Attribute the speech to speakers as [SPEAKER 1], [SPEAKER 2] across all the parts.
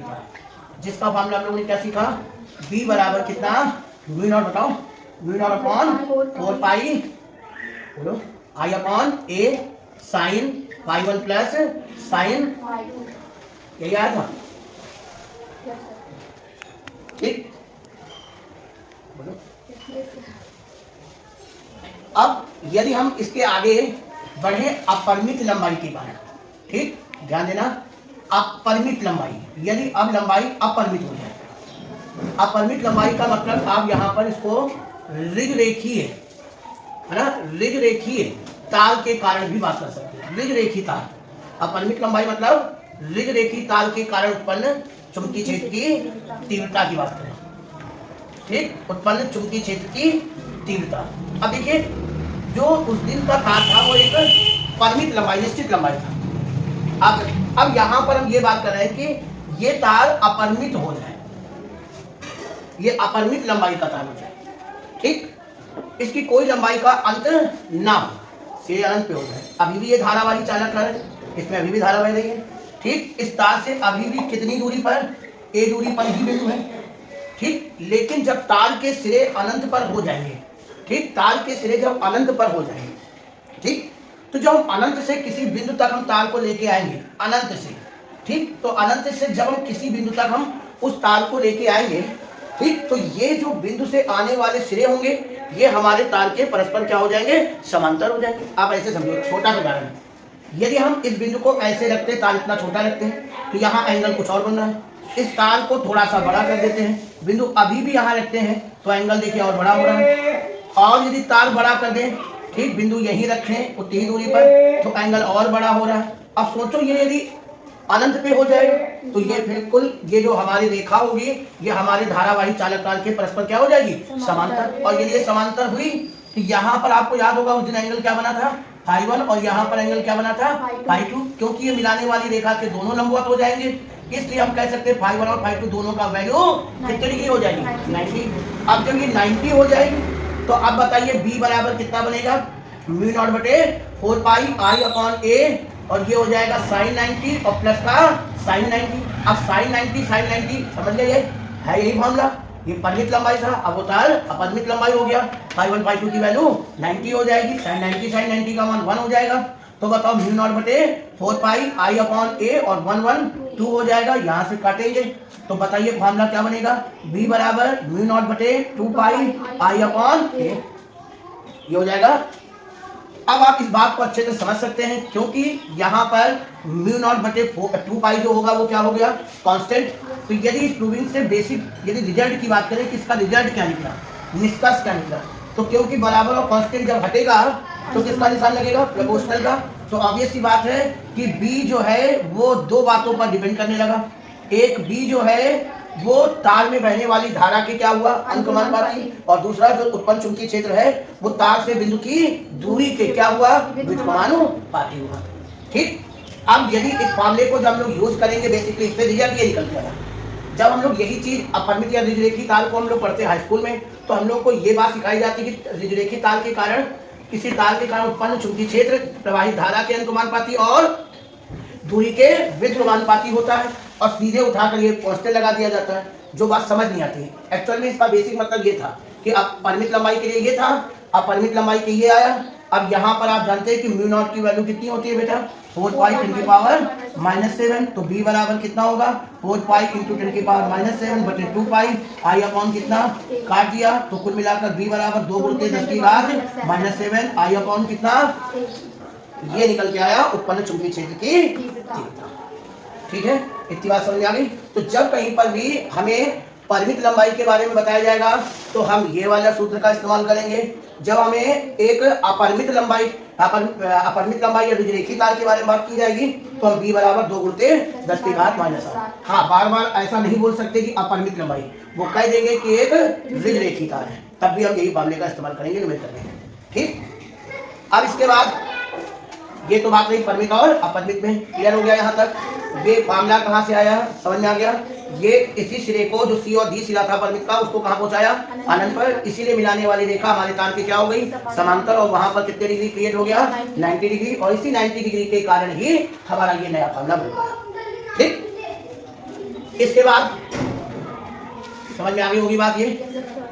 [SPEAKER 1] जिसका फॉर्मूला हम लोगों ने क्या सीखा, b बराबर कितना, म्यू नॉट बताओ, म्यू नॉट अपॉन 4 पाई बोलो आई अपॉन ए साइन पाई 1 प्लस साइन, यही आया था ठीक। बोलो अब यदि हम इसके आगे बढ़े अपरिमित लंबाई की बात, ठीक ध्यान देना, अपरिमित लंबाई, यदि अब लंबाई अपरिमित हो जाए, अपरिमित लंबाई का मतलब आप यहाँ पर इसको ऋज रेखीय है ना, ऋज रेखीय ताल के कारण भी बात कर सकते हैं। ऋज रेखी ताल, अपरिमित लंबाई मतलब ऋज रेखी ताल के कारण उत्पन्न चुंबकीय क्षेत्र की तीव्रता की बात करें, ठीक, उत्पन्न चुंबकीय क्षेत्र की तीव्रता। अब देखिए जो उस दिन का तार था वो एक परिमित लंबाई, निश्चित लंबाई था। अब यहाँ पर हम ये बात कर रहे हैं कि ये तार अपरिमित हो जाए, ये अपरिमित लंबाई का तार हो जाए, ठीक, इसकी कोई लंबाई का अंत ना हो, से अनंत पे हो जाए। अभी भी ये धारावाही चालक है, इसमें अभी भी धारा बह रही है, ठीक, इस तार से अभी भी कितनी दूरी पर, ए दूरी पर ही बिंदु है, ठीक, लेकिन जब तार के सिरे अनंत पर हो जाएंगे, ठीक, तार के सिरे जब अनंत पर हो जाएंगे, ठीक, तो जब अनंत से किसी बिंदु तक हम तार को लेके आएंगे, अनंत से, ठीक, तो अनंत से जब हम किसी बिंदु तक हम उस तार को लेके आएंगे, ठीक, तो ये जो बिंदु से आने वाले सिरे होंगे ये हमारे तार के परस्पर क्या हो जाएंगे, समांतर हो जाएंगे। आप ऐसे समझो, छोटा उदाहरण है, यदि हम इस बिंदु को ऐसे रखते हैं, तार इतना छोटा रखते हैं तो यहाँ एंगल कुछ और बन रहा है, इस तार को थोड़ा सा बड़ा कर देते हैं, बिंदु अभी भी यहाँ रखते हैं तो एंगल देखिए और बड़ा हो रहा है, और यदि तार बड़ा कर दें, ठीक, बिंदु यहीं रखें उतनी दूरी पर तो एंगल और बड़ा हो रहा है। अब सोचो ये यदि अनंत पे हो जाएगा तो ये बिल्कुल ये जो हमारी रेखा होगी ये हमारे धारावाही चालक तार के परस्पर क्या हो जाएगी, समांतर। और यदि ये समांतर हुई तो यहाँ पर आपको याद होगा उस दिन एंगल क्या बना था, फाई 1, और यहाँ पर एंगल क्या बना था, फाई 2, क्योंकि ये मिलाने वाली रेखा के दोनों लंबवत हो जाएंगे, इसलिए हम कह सकते हैं फाई 1 और फाई 2 दोनों का वैल्यू कितने डिग्री हो जाएगी, 90। अब जब ये 90 हो जाएगी तो अब बताइए बी बराबर कितना बनेगा, म्यू नॉट बटे 4 पाई आई अपॉन ए, और ये हो जाएगा साइन 90 और प्लस का साइन 90। अब साइन 90 साइन 90 समझ गए, है यही मामला, ये परिमित लंबाई था, अब वो तार अपरिमित लंबाई हो गया, फाई 1 फाई 2 की वैल्यू 90 हो जाएगी, साइन 90 का मान 1 हो जाएगा। तो बताओ म्यू नॉट बटे 4 पाई आई अपॉन ए और 1 1 2 हो जाएगा, यहाँ से काटेंगे तो बताइए फार्मूला क्या बनेगा, बी बराबर म्यू नॉट बटे 2 पाई आई अपॉन ए, ये हो जाएगा। अब आप इस बात को अच्छे से समझ सकते हैं क्योंकि यहाँ पर म्यू नॉट बटे 2 पाई जो होगा वो क्या हो गया, कांस्टेंट। तो यदि इस प्रूविंग से बेसिक यदि रिजल्ट की बात करें कि इसका रिजल्ट क्या निकला, निष्कर्ष क्या निकला, तो क्योंकि बराबर और कांस्टेंट जब हटेगा तो किसका निशान लगेगा, प्रोपोर्शनल का। तो ऑब्वियस सी बात है कि बी जो है वो दो बातों पर डिपेंड करने लगा, एक बी जो है वो तार में बहने वाली धारा के क्या हुआ, अनुकमानुपाती, और दूसरा जो उत्पन्न चुंबकीय क्षेत्र है वो तार से बिंदु की दूरी के क्या हुआ, व्युत्क्रमानुपाती हुआ, ठीक। अब यदि इस मामले को जब हम लोग यूज करेंगे बेसिकली इस पे रिजल्ट ये निकल जाएगा। जब हम लोग यही चीज अपरिमित या ऋजरेखी तार को हम लोग पढ़ते हैं हाई स्कूल में तो हम लोग को ये बात सिखाई जाती है कि ऋजरेखी तार के कारण, किसी तार के कारण उत्पन्न चुंबकीय क्षेत्र प्रवाहित धारा के अनुकमानुपाती और दूरी के व्युत्क्रमानुपाती होता है, और सीधे उठाकर ये कांस्टेंट लगा दिया जाता है, जो बात समझ नहीं आती है। एक्चुअल में इसका बेसिक मतलब ये था कि अपरिमित लंबाई के लिए ये था, अपरिमित लंबाई के ये आया। अब यहाँ पर आप जानते हैं कि म्यू नॉट की वैल्यू कितनी होती है बेटा, 4 पाई 10 की पावर -7, तो बी बराबर कितना होगा, 4 पाई इंटू 10 की पावर -7 बटे 2 पाई आई अपॉन कितना, काट दिया तो कुल मिलाकर बी बराबर 2 गुणित 10 की घात -7 आई अपॉन कितना, ये निकल के आया उत्पन्न चुंबकीय क्षेत्र की तीव्रता, ठीक है। इतनी बात समझ आ गई। तो जब कहीं पर भी हमें परिमित लंबाई के बारे में बताया जाएगा तो हम ये वाला सूत्र का इस्तेमाल करेंगे। जब हमें एक अपरिमित लंबाई या ऋजरेखी तार के बारे में बात की जाएगी तो हम b बराबर 2 गुणित 10 की घात -8। हाँ, बार बार ऐसा नहीं बोल सकते कि अपरिमित लंबाई, वो कह देंगे कि एक ऋजरेखी तार है, तब भी हम यही मामले का इस्तेमाल करेंगे न्यूमेरिकल में, ठीक। अब इसके बाद ये तो बात रही परिमित और अपरिमित में, क्लियर हो गया यहाँ तक। ये मामला कहाँ से आया, समझ में आ गया। ये इसी सिरे को जो सी और डी सिरा था परिमित का उसको कहाँ पहुंचाया, अनंत पर, इसीलिए मिलाने वाली रेखा हमारे तार की क्या हो गई, समांतर, और वहां पर कितने डिग्री क्रिएट हो गया, 90 डिग्री, और इसी 90 डिग्री के कारण ही हमारा ये नया फार्मूला बन गया, ठीक। इसके बाद समझ में आ गई होगी बात ये।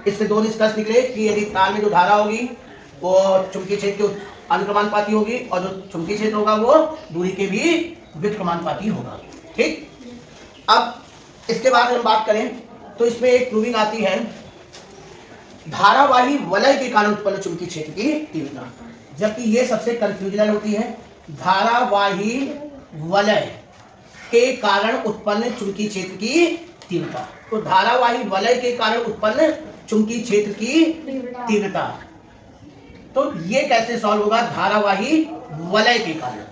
[SPEAKER 1] इससे दो निष्कर्ष निकले कि यदि तार में जो धारा होगी वो चुंबकीय क्षेत्र के अनुक्रमानुपाती होगी और जो चुंबकीय क्षेत्र होगा वो दूरी के भी व्युत्क्रमानुपाती होगा। ठीक, अब इसके बाद हम बात करें तो इसमें एक प्रूविंग आती है धारावाही वलय के कारण उत्पन्न चुंबकीय क्षेत्र की तीव्रता, जबकि ये सबसे कंफ्यूजनल होती है। धारावाही वलय के कारण उत्पन्न चुंबकीय क्षेत्र की तीव्रता, तो धारावाही वलय के कारण उत्पन्न चुंबकीय क्षेत्र की तीव्रता, तो ये कैसे सॉल्व होगा? धारावाही वलय के कारण।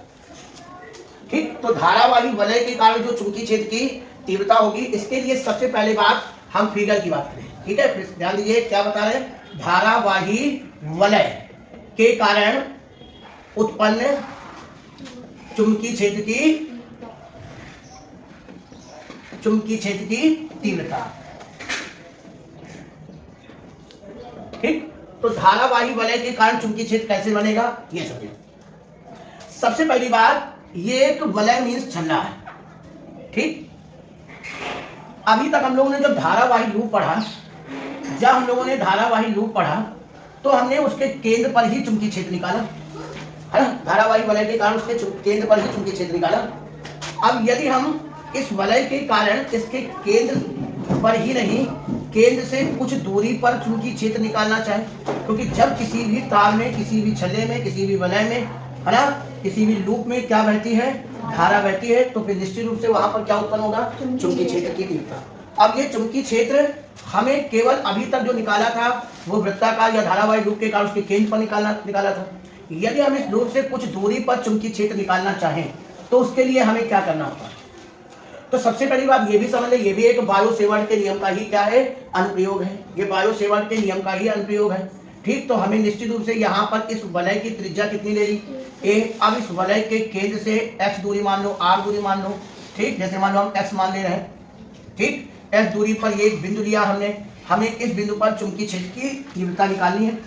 [SPEAKER 1] ठीक, तो धारावाही वलय के कारण जो चुंबकीय क्षेत्र की तीव्रता होगी, इसके लिए सबसे पहले बात हम फिगर की बात करें। ठीक है, फिर ध्यान दीजिए क्या बता रहे हैं, धारावाही वलय के कारण उत्पन्न चुंबकीय क्षेत्र की तीव्रता। ठीक, तो धारावाही वलय के कारण चुंबकीय क्षेत्र कैसे बनेगा ये समझिए। सबसे पहली बात, ये एक वलय मीन्स छल्ला है। ठीक, अभी तक हम लोगों ने जब धारावाही लूप पढ़ा, तो हमने उसके केंद्र पर ही चुंबकीय क्षेत्र निकाला, है ना। धारावाही वलय के कारण उसके केंद्र पर ही चुंबकीय क्षेत्र निकाला। अब यदि हम इस वलय के कारण इसके केंद्र पर ही नहीं, केंद्र से कुछ दूरी पर चुंबकीय क्षेत्र निकालना चाहे, क्योंकि जब किसी भी तार में, किसी भी छल्ले में, किसी भी वलय में, है ना, किसी भी लूप में क्या बहती है? धारा बहती है, तो फिर निश्चित रूप से वहां पर क्या उत्पन्न होगा? चुंबकीय क्षेत्र की तीव्रता। अब ये चुंबकीय क्षेत्र हमें केवल अभी तक जो निकाला था वो वृत्ताकार या धारावाही लूप के कारण उसके केंद्र पर निकाला था। यदि हम इस लूप से कुछ दूरी पर चुंबकीय क्षेत्र निकालना चाहें तो उसके लिए हमें क्या करना होगा? तो सबसे पहली बात ये भी समझ ले, ये भी एक बायो-सेवर्ट के नियम का ही क्या है? अनुप्रयोग है। ये बायो-सेवर्ट के नियम का ही अनुप्रयोग है। ठीक, तो हमें निश्चित रूप से यहाँ पर इस वलय की त्रिज्या कितनी ले ली? ए। अब इस वलय के केंद्र से x दूरी मान लो, r दूरी मान लो। ठीक, जैसे मान लो हम x मान ले रहे हैं। ठीक, x दूरी पर ये एक बिंदु लिया हमने, हमें इस बिंदु पर चुंबकीय क्षेत्र की तीव्रता निकालनी है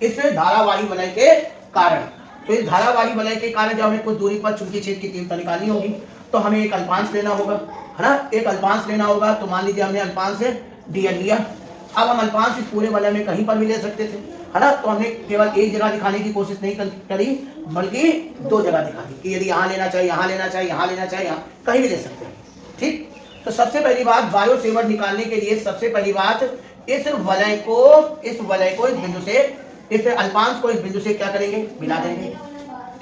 [SPEAKER 1] इस धारावाही वलय के कारण। तो इस धारावाही वलय के कारण जब हमें कुछ दूरी पर चुंबकीय क्षेत्र की तीव्रता निकालनी होगी तो हमें एक अल्पांश लेना होगा, है ना। एक अल्पांश लेना होगा, तो मान लीजिए हमने अल्पांश dl लिया। अब हम अल्पांश इस पूरे वलय में कहीं पर भी ले सकते थे, है ना। तो हमने केवल एक जगह दिखाने की कोशिश नहीं करी, बल्कि दो जगह दिखा दी कि यदि यहाँ लेना चाहिए, यहाँ लेना चाहिए, यहाँ लेना चाहिए, यहाँ कहीं भी ले सकते हैं। ठीक, तो सबसे पहली बात बायो-सेवर्ट निकालने के लिए सबसे पहली बात इस वलय को इस बिंदु से, इस अल्पांश को इस बिंदु से क्या करेंगे? मिला देंगे।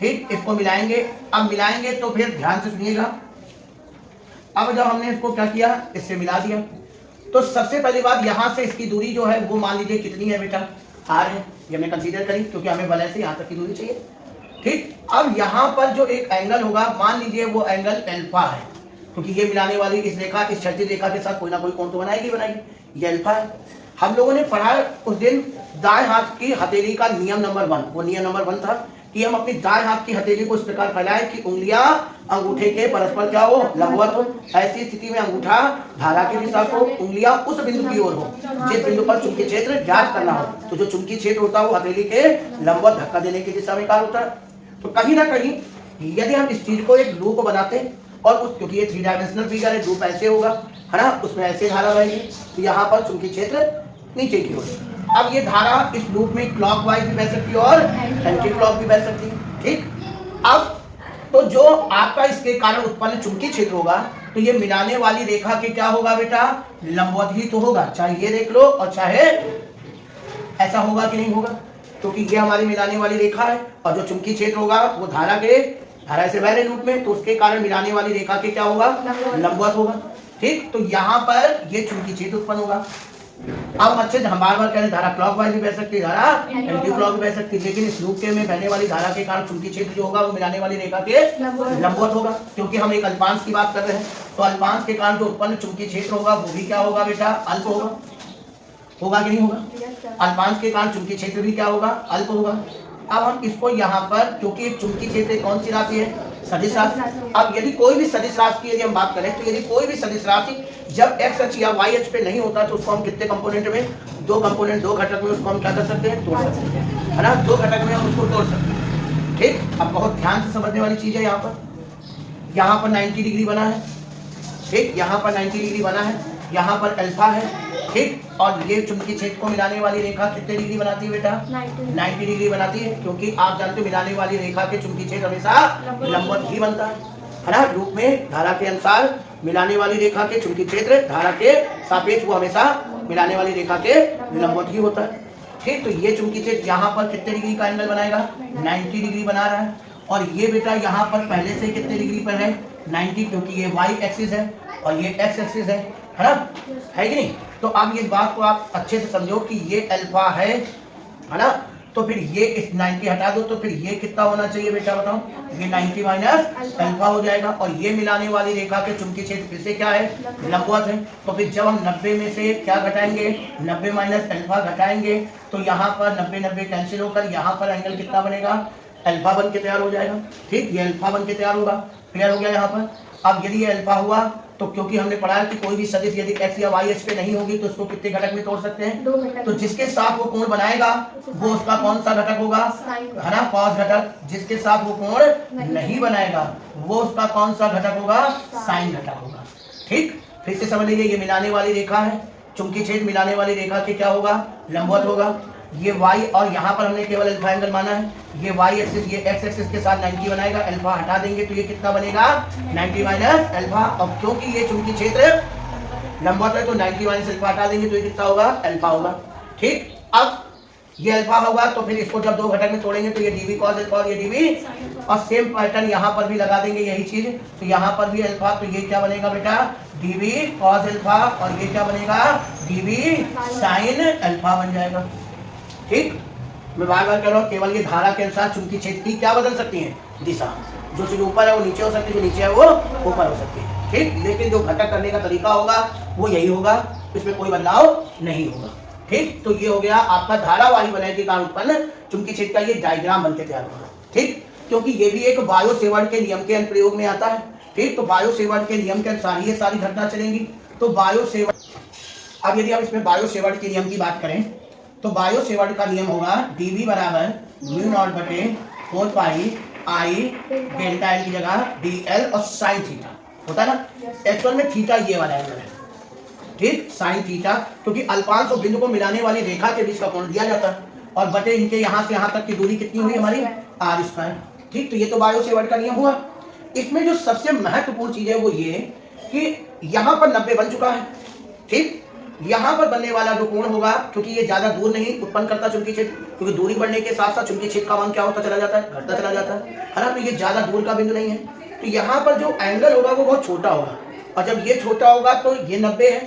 [SPEAKER 1] ठीक, इसको मिलाएंगे। अब मिलाएंगे तो फिर ध्यान से सुनिएगा, अब जब हमने इसको क्या किया? इससे मिला दिया, तो सबसे पहली बात यहाँ से इसकी दूरी जो है वो मान लीजिए कितनी है बेटा? r है। ये हमने कंसीडर करी क्योंकि हमें वलय से यहाँ तक की दूरी चाहिए। ठीक, अब यहाँ पर जो एक एंगल होगा, मान लीजिए वो एंगल अल्फा है, क्योंकि ये मिलाने वाली इस रेखा, इस क्षैतिज रेखा के साथ कोई ना कोई कोण तो बनाएगी। ये अल्फा है। हम लोगों ने पढ़ा उस दिन दाएं हाथ की हथेली का नियम नंबर 1। वो नियम नंबर 1 था कि हम अपनी दाएं हाथ की हथेली को इस प्रकार फैलाएं कि उंगलियां अंगूठे के परस्पर क्या हो? लंबवत हो। ऐसी स्थिति में अंगूठा धारा की दिशा को, उंगलियां उस बिंदु की ओर हो जिस बिंदु पर चुंबकीय क्षेत्र ज्ञात करना हो। तो जो चुंबकीय क्षेत्र होता है वो हथेली के लंबवत धक्का देने की दिशा में कार्य होता है। तो कहीं ना कहीं यदि हम इस चीज को एक लूप बनाते और उस, क्योंकि ये 3 डायमेंशनल फिगर है, लूप ऐसे होगा, है ना, उसमें ऐसे धारा बहेगी, तो यहाँ पर चुंबकीय क्षेत्र नीचे की ओर। अब ये धारा इस लूप में क्लॉकवाइज भी बह सकती है और एंटी क्लॉक भी बह सकती है। ठीक, अब तो जो आपका इसके कारण उत्पन्न चुंबकीय क्षेत्र होगा, तो ये मिलाने वाली रेखा के क्या होगा बेटा? लंबवत ही तो होगा, चाहे ये देख लो और चाहे ऐसा होगा कि नहीं होगा, क्योंकि ये हमारी मिलाने वाली रेखा है और जो चुंबकीय क्षेत्र होगा वो धारा से बह रहे लूप में, तो उसके कारण मिलाने वाली रेखा के क्या होगा? लंबवत होगा। ठीक, तो यहाँ पर ये चुंबकीय क्षेत्र उत्पन्न होगा। अब अच्छे हम बार-बार कह रहे धारा क्लॉकवाइज भी बह सकती है, धारा एंटी क्लॉक भी बह सकती है, लेकिन इस लूप के में बहने वाली धारा के कारण चुंबकीय क्षेत्र जो होगा वो मिलाने वाली रेखा के लंबवत होगा, क्योंकि हम एक अल्पांश की बात कर रहे हैं। तो अल्पांश के कारण जो उत्पन्न चुंबकीय क्षेत्र होगा वो भी क्या होगा बेटा? अल्प होगा कि नहीं होगा? अल्पांश के कारण चुंबकीय क्षेत्र भी क्या होगा? अल्प होगा। अब हम इसको यहाँ पर, क्योंकि चुंबकीय क्षेत्र कौन सी राशि है? सदिश राशि। अब यदि कोई भी सदिश राशि की यदि हम बात करें, तो यदि कोई भी सदिश राशि जब x अक्ष या y अक्ष पे नहीं होता तो उसको हम कितने कंपोनेंट में? 2 कंपोनेंट, 2 घटक में उसको हम क्या कर सकते हैं? तोड़ सकते हैं, है ना। 2 घटक में हम उसको तोड़ सकते हैं। ठीक, अब बहुत ध्यान से समझने वाली चीज है। यहाँ पर 90 डिग्री बना है, ठीक, यहाँ पर 90 डिग्री बना है, यहाँ पर अल्फा है, ठीक। और ये चुंबकीय क्षेत्र को मिलाने वाली रेखा कितने डिग्री बनाती है बेटा? 90 डिग्री बनाती है, क्योंकि आप जानते हो मिलाने वाली रेखा के चुंबकीय क्षेत्र हमेशा लंबवत ही बनता है ना। रूप में धारा के अनुसार मिलाने वाली रेखा के चुंबकीय क्षेत्र धारा के सापेक्ष वो हमेशा मिलाने वाली रेखा के लंबवत ही होता है, ठीक। तो ये चुंबकीय क्षेत्र यहाँ पर कितने डिग्री का एंगल बनाएगा? 90 डिग्री बना रहा है। और ये बेटा यहाँ पर पहले से कितने डिग्री पर है? 90, क्योंकि ये y एक्सिस है और ये x एक्सिस है ना, है कि नहीं? तो अब इस बात को आप अच्छे से समझो कि ये अल्फा है ना। तो फिर ये इस 90 हटा दो, तो फिर ये कितना होना चाहिए बेटा बताओ? ये 90 माइनस अल्फा हो जाएगा। और ये मिलाने वाली रेखा के चुंबकीय क्षेत्र फिर से क्या है? लंबवत है। तो फिर जब हम 90 में से क्या घटाएंगे? 90 माइनस अल्फा घटाएंगे, तो यहाँ पर 90 कैंसिल होकर यहाँ पर एंगल कितना बनेगा? अल्फा बन के तैयार हो जाएगा, ठीक। ये अल्फा बन के तैयार होगा, क्लियर हो गया यहाँ पर। अब यदि ये अल्फा हुआ तो क्योंकि हमने पढ़ा है कि कोई भी सदिश यदि x या y अक्ष पे नहीं होगी तो उसको कितने घटक में तोड़ सकते हैं? 2 घटक। तो जिसके साथ वो कोण बनाएगा वो उसका कौन सा घटक होगा? है ना, cos घटक। जिसके साथ वो कोण नहीं बनाएगा वो उसका कौन सा घटक होगा? साइन घटक होगा, ठीक। फिर से समझ लीजिए, ये मिलाने वाली रेखा है, चुंबकीय क्षेत्र मिलाने वाली रेखा के क्या होगा? लंबवत होगा। ये y, और यहाँ पर हमने केवल अल्फा एंगल माना है, ये y एक्सिस ये x एक्सिस के साथ 90 बनाएगा। अल्फा हटा देंगे तो ये कितना बनेगा? 90 माइनस अल्फा। और क्योंकि ये चुंबकीय क्षेत्र लंबवत है तो 90 माइनस अल्फा हटा देंगे तो ये कितना होगा? अल्फा होगा, ठीक। अब ये अल्फा होगा तो फिर इसको जब 2 घटक में तोड़ेंगे तो ये dv cos अल्फा और ये dv, और सेम पैटर्न यहाँ पर भी लगा देंगे यही चीज। तो यहाँ पर भी अल्फा, तो ये क्या बनेगा बेटा? dv cos अल्फा, और ये क्या बनेगा? dv sin अल्फा बन जाएगा, ठीक। मैं बार बार कह रहा हूँ, केवल ये धारा के अनुसार चुंबकीय क्षेत्र की क्या बदल सकती है? दिशा। जो चीज ऊपर है वो नीचे हो सकती है, जो नीचे है वो ऊपर हो सकती है, ठीक। लेकिन जो घटक करने का तरीका होगा वो यही होगा, इसमें कोई बदलाव नहीं होगा, ठीक। तो ये हो गया आपका धारावाही वलय के कारण उत्पन्न चुंबकीय क्षेत्र का ये डायग्राम बनके तैयार होगा, ठीक। क्योंकि ये भी एक बायो सेवर्ट के नियम के अनुप्रयोग में आता है, ठीक। तो बायो सेवर्ट के नियम के अनुसार ये सारी घटना चलेंगी। तो बायो सेवर्ट, अब यदि हम इसमें बायो सेवर्ट के नियम की बात करें तो बायो सेवर्ट का नियम होगा dv बराबर म्यू नॉट बटे 4 पाई आई डेल्टा एल की जगह dl और साइन थीटा होता है ना। एक्चुअल में थीटा ये वाला एंगल है, ठीक, साइन थीटा, क्योंकि अल्पांश और बिंदु को मिलाने वाली रेखा के बीच का कोण दिया जाता है, और बटे इनके यहाँ से यहाँ तक की दूरी कितनी हुई हमारी? r स्क्वायर, ठीक। तो ये तो बायो सेवर्ट का नियम हुआ। इसमें जो सबसे महत्वपूर्ण चीज है वो ये कि यहाँ पर 90 बन चुका है, ठीक। यहाँ पर बनने वाला जो कोण होगा, क्योंकि ये ज्यादा दूर नहीं उत्पन्न करता चुंबकीय क्षेत्र, क्योंकि दूरी बढ़ने के साथ साथ चुंबकीय क्षेत्र का मान क्या होता चला जाता है? घटता चला जाता है ना। तो ये ज्यादा दूर का बिंदु नहीं है, तो यहाँ पर जो एंगल होगा वो बहुत छोटा होगा, और जब ये छोटा होगा तो ये 90 है।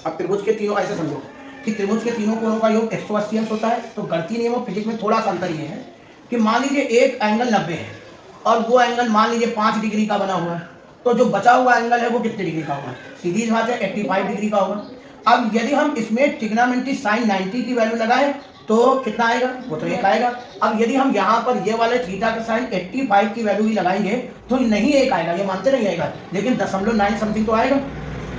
[SPEAKER 1] अब त्रिभुज के तीनों, ऐसे समझो कि त्रिभुज के तीनों कोणों का योग 180 अंश होता है। तो गणितीय नियमों फिजिक्स में थोड़ा सा अंतर ये है कि मान लीजिए एक एंगल 90 है और वो एंगल मान लीजिए 5 डिग्री का बना हुआ है, तो जो बचा हुआ एंगल है वो कितने डिग्री का होगा? सीधी बात है, 85 डिग्री का होगा। अब यदि हम इसमें ट्रिग्नोमेट्री साइन 90 की वैल्यू लगाएं तो कितना आएगा? वो तो 1 आएगा। अब यदि हम यहाँ पर ये वाले थीटा का साइन 85 की वैल्यू भी लगाएंगे तो नहीं 1 आएगा, ये मानते नहीं आएगा, लेकिन 0.9 समथिंग तो आएगा,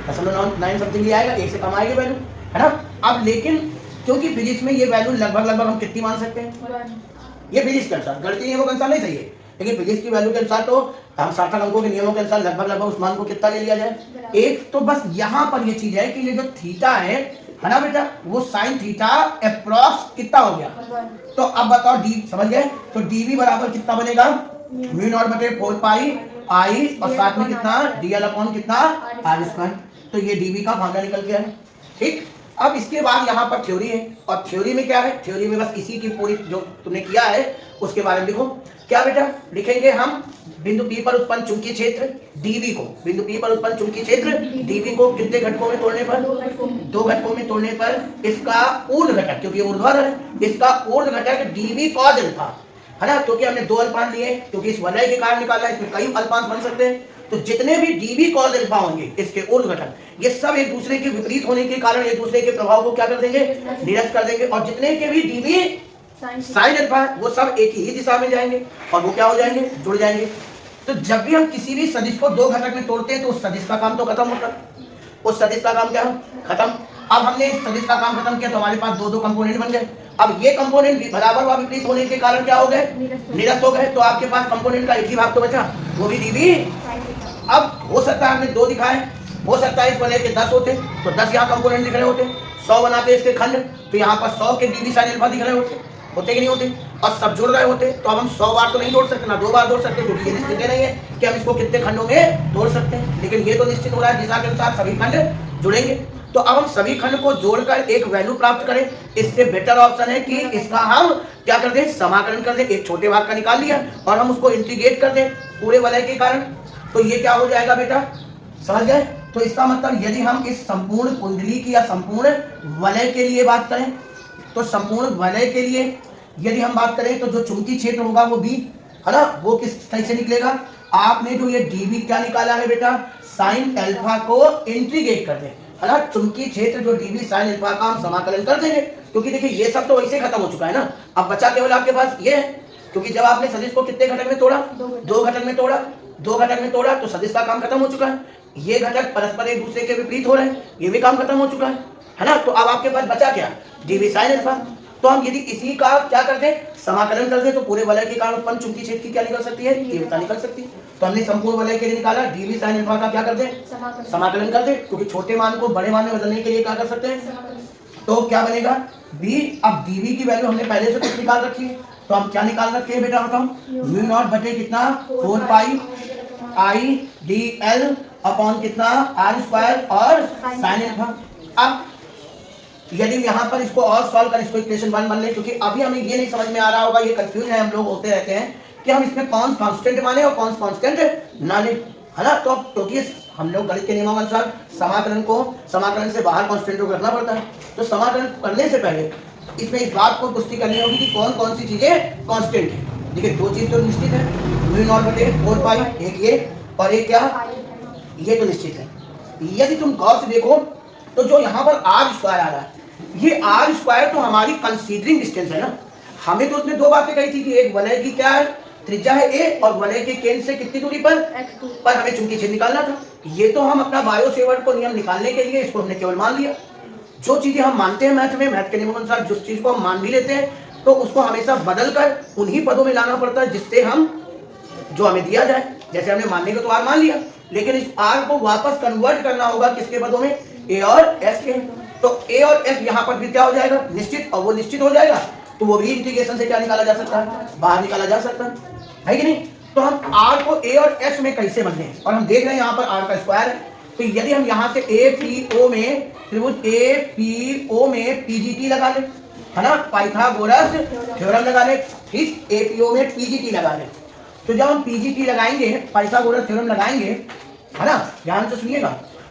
[SPEAKER 1] 0.9 समथिंग ही आएगा, 1 से कम आएगी वैल्यू, है ना। अब लेकिन क्योंकि फिजिक्स में ये वैल्यू लगभग हम कितनी मान सकते हैं? ये फिजिक्स के अनुसार, गणितीय नियमों के अनुसार नहीं सही है, लेकिन फिजिक्स की वैल्यू के अनुसार तो हम सार्थक अंकों के नियमों के अनुसार लगभग उस मान को कितना ले लिया जाए? 1। तो बस यहाँ पर ये चीज है कि ये जो थीटा है ना बेटा, वो साइन थीटा अप्रॉक्स कितना हो गया? तो अब बताओ डी, समझ गए? तो dv बराबर कितना बनेगा? म्यू नॉट बटे 4 पाई आई, और साथ में कितना? dl अपॉन कितना? r square. तो ये dv का फार्मूला निकल गया है, ठीक। अब इसके बाद यहाँ पर थ्योरी है, और थ्योरी में क्या है? थ्योरी में बस इसी की पूरी जो तुमने किया है उसके बारे में लिखो। क्या बेटा लिखेंगे हम? बिंदु P पर उत्पन्न चुंबकीय क्षेत्र dv को, बिंदु P पर उत्पन्न चुंबकीय क्षेत्र dv को कितने घटकों में तोड़ने पर? 2 घटकों में तोड़ने पर इसका ऊर्ध्व घटक, क्योंकि ऊर्ध्वाधर है, इसका ऊर्ध्व घटक dv cos अल्फा, है ना। क्योंकि हमने 2 अल्पांश लिए, क्योंकि इस वलय के कारण निकालना है, इसमें कई अल्पांश बन सकते हैं, तो जितने भी dv cos अल्फा होंगे इसके ऊर्ध्व घटक, ये सब एक दूसरे के विपरीत होने के कारण एक दूसरे के प्रभाव को क्या कर देंगे? निरस्त कर देंगे, और जितने के भी dv साइन अल्फा वो सब एक ही दिशा में जाएंगे और वो क्या हो जाएंगे? जुड़ जाएंगे। तो जब भी हम किसी भी सदिश को 2 घटक में तोड़ते हैं तो उस सदिश का काम तो खत्म होता है, उस सदिश का काम क्या खत्म। अब हमने इस सदिश का काम खत्म किया तो हमारे पास 2 कंपोनेंट बन गए। अब ये कंपोनेंट बराबर व विपरीत होने के कारण क्या हो गए? निरस्त हो गए। तो आपके पास कंपोनेंट का एक ही भाग तो बचा, वो भी dv। अब हो सकता है हमने 2 दिखाए, हो सकता है इस वलय के 10 होते तो 10 यहाँ कंपोनेंट दिख रहे होते, 100 बनाते इसके खंड तो यहाँ पर 100 के डीवी साइन अल्फा दिख रहे होते कि नहीं होते, और सब जुड़ रहे होते। तो अब हम 100 बार तो नहीं जोड़ सकते ना 2 बार जोड़ सकते, क्योंकि ये निश्चित नहीं है कि हम इसको कितने खंडों में जोड़ सकते हैं, लेकिन ये तो निश्चित हो रहा है दिशा के अनुसार सभी खंड जुड़ेंगे। तो अब हम सभी खंड को जोड़कर एक वैल्यू प्राप्त करें, इससे बेटर ऑप्शन है कि इसका हम क्या कर दें, समाकलन कर दें। एक छोटे भाग का निकाल लिया और हम उसको इंटीग्रेट कर दें पूरे वलय के कारण, तो ये क्या हो जाएगा बेटा, समझ गए। तो इसका मतलब यदि हम इस संपूर्ण कुंडली की या संपूर्ण वलय के लिए बात करें, तो संपूर्ण वलय के लिए यदि हम बात करें तो जो चुंबकीय क्षेत्र होगा वो बी है ना, वो किस तरह से निकलेगा। आपने जो ये डीवी क्या निकाला है बेटा, साइन अल्फा को इंटीग्रेट कर दें, है ना। चुंबकीय क्षेत्र जो डीवी साइन अल्फा का हम समाकलन कर देंगे, क्योंकि देखिए ये सब तो वैसे खत्म हो चुका है ना, अब बचा केवल आपके पास ये है, क्योंकि जब आपने सदिश को कितने घटक में तोड़ा, 2 घटक में तोड़ा, 2 घटक में तोड़ा तो सदिश का काम खत्म हो चुका है। ये घटक परस्पर एक दूसरे के विपरीत हो रहे हैं, ये भी काम खत्म हो चुका है ना। तो अब आपके पास बचा क्या, डीवी साइन अल्फा। तो हम यदि इसी का क्या कर दें, समाकलन कर दें, तो पूरे वलय के कारण उत्पन्न चुंबकीय क्षेत्र की क्या निकल सकती है, तीव्रता निकल सकती है। तो हमने संपूर्ण वलय के लिए निकाला, डीवी साइन अल्फा का क्या कर दें, समाकलन कर दें, क्योंकि छोटे मान को बड़े मान में बदलने के लिए क्या कर सकते हैं, तो क्या बनेगा बी। अब डीवी की वैल्यू हमने पहले से कुछ निकाल रखी है, तो हम क्या निकाल रखे हैं बेटा बताओ, म्यू नॉट बटे कितना 4 पाई आई डी एल अपॉन कितना आर स्क्वायर और साइन अल्फा। अब यदि यहाँ पर इसको और सॉल्व कर इसको इक्वेशन 1 मान लें, क्योंकि अभी हमें ये नहीं समझ में आ रहा होगा, ये कंफ्यूज है, हम लोग होते रहते हैं कि हम इसमें कौन कांस्टेंट माने और कौन कांस्टेंट ना ले, है ना। तो क्योंकि हम लोग गणित के नियमों के अनुसार समाकलन से बाहर कांस्टेंट को रखना पड़ता है, तो समाकलन करने से पहले इसमें इस बात को पुष्टि करनी होगी कि कौन कौन सी चीजें कांस्टेंट है। देखिए 2 चीज तो निश्चित है, म्यू नॉट बटे 4 पाई, एक ये और एक क्या, ये तो निश्चित है। यदि तुम गौर से देखो तो जो यहाँ पर आर स्क्वायर आ रहा है, ये आर स्क्वायर तो हमारी कंसीडरिंग डिस्टेंस है ना। हमें तो उसने 2 बातें कही थी कि एक वलय की क्या है, त्रिज्या है ए, और वलय के केंद्र से कितनी दूरी पर हमें चुंबकीय क्षेत्र निकालना था। ये तो हम अपना बायो सेवर्ट को नियम निकालने के लिए इसको हमने केवल मान लिया। जो चीजें हम मानते हैं मैथ के नियमों के अनुसार जिस चीज को हम मान भी लेते हैं, तो उसको हमेशा बदल कर उन्हीं पदों में लाना पड़ता है जिससे हम जो हमें दिया जाए। जैसे हमने मानने को तो आर मान लिया, लेकिन इस आर को वापस कन्वर्ट करना होगा किसके पदों में, ए और एस के। तो ए और एस यहाँ पर फिर क्या हो जाएगा, निश्चित, और वो निश्चित हो जाएगा तो वो भी इंटीग्रेशन से क्या निकाला जा सकता है, बाहर निकाला जा सकता है कि नहीं। तो हम आर को ए और एस में कैसे बदले, और हम देख रहे हैं यहाँ पर आर का स्क्वायर है, तो यदि हम यहाँ से ए पी ओ में त्रिभुज ए पी ओ में पीजीटी लगा ले, है ना, पाइथागोरस थ्योरम लगा ले, ठीक, ए पी ओ में पीजीटी लगा ले। तो जब हम पीजीटी लगाएंगे, पाइथागोरस थ्योरम लगाएंगे, है ना, ध्यान से सुनिएगा,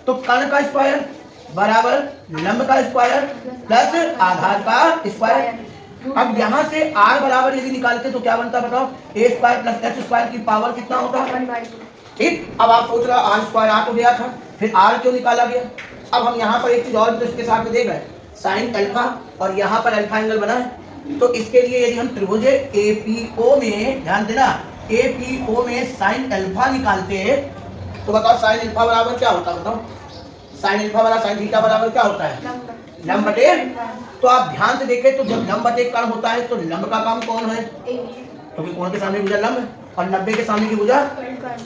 [SPEAKER 1] तो कर्ण का स्क्वायर बराबर लंब का स्क्वायर प्लस आधार का स्क्वायर। अब यहाँ से आर बराबर यदि निकालते तो क्या बनता बताओ, ए स्क्वायर प्लस एच स्क्वायर की पावर कितना होता है, ठीक। अब आप सोच रहे आर स्क्वायर आ तो गया था, फिर आर क्यों निकाला गया। अब हम यहाँ पर एक चीज और तो इसके साथ में देख रहे हैं, साइन अल्फा, और यहाँ पर अल्फा एंगल बना है, तो इसके लिए यदि हम त्रिभुज एपीओ में, ध्यान देना, एपीओ में साइन अल्फा निकालते हैं, तो बताओ साइन अल्फा बराबर क्या होता है, बताओ साइन अल्फा बराबर साइन थीटा बराबर क्या होता है, लंब बटे। तो आप ध्यान से देखें तो जब लंब बटे कर्ण होता है तो लंब का काम कौन है, क्योंकि कोण के सामने भुजा लंब है और 90 के सामने की भुजा,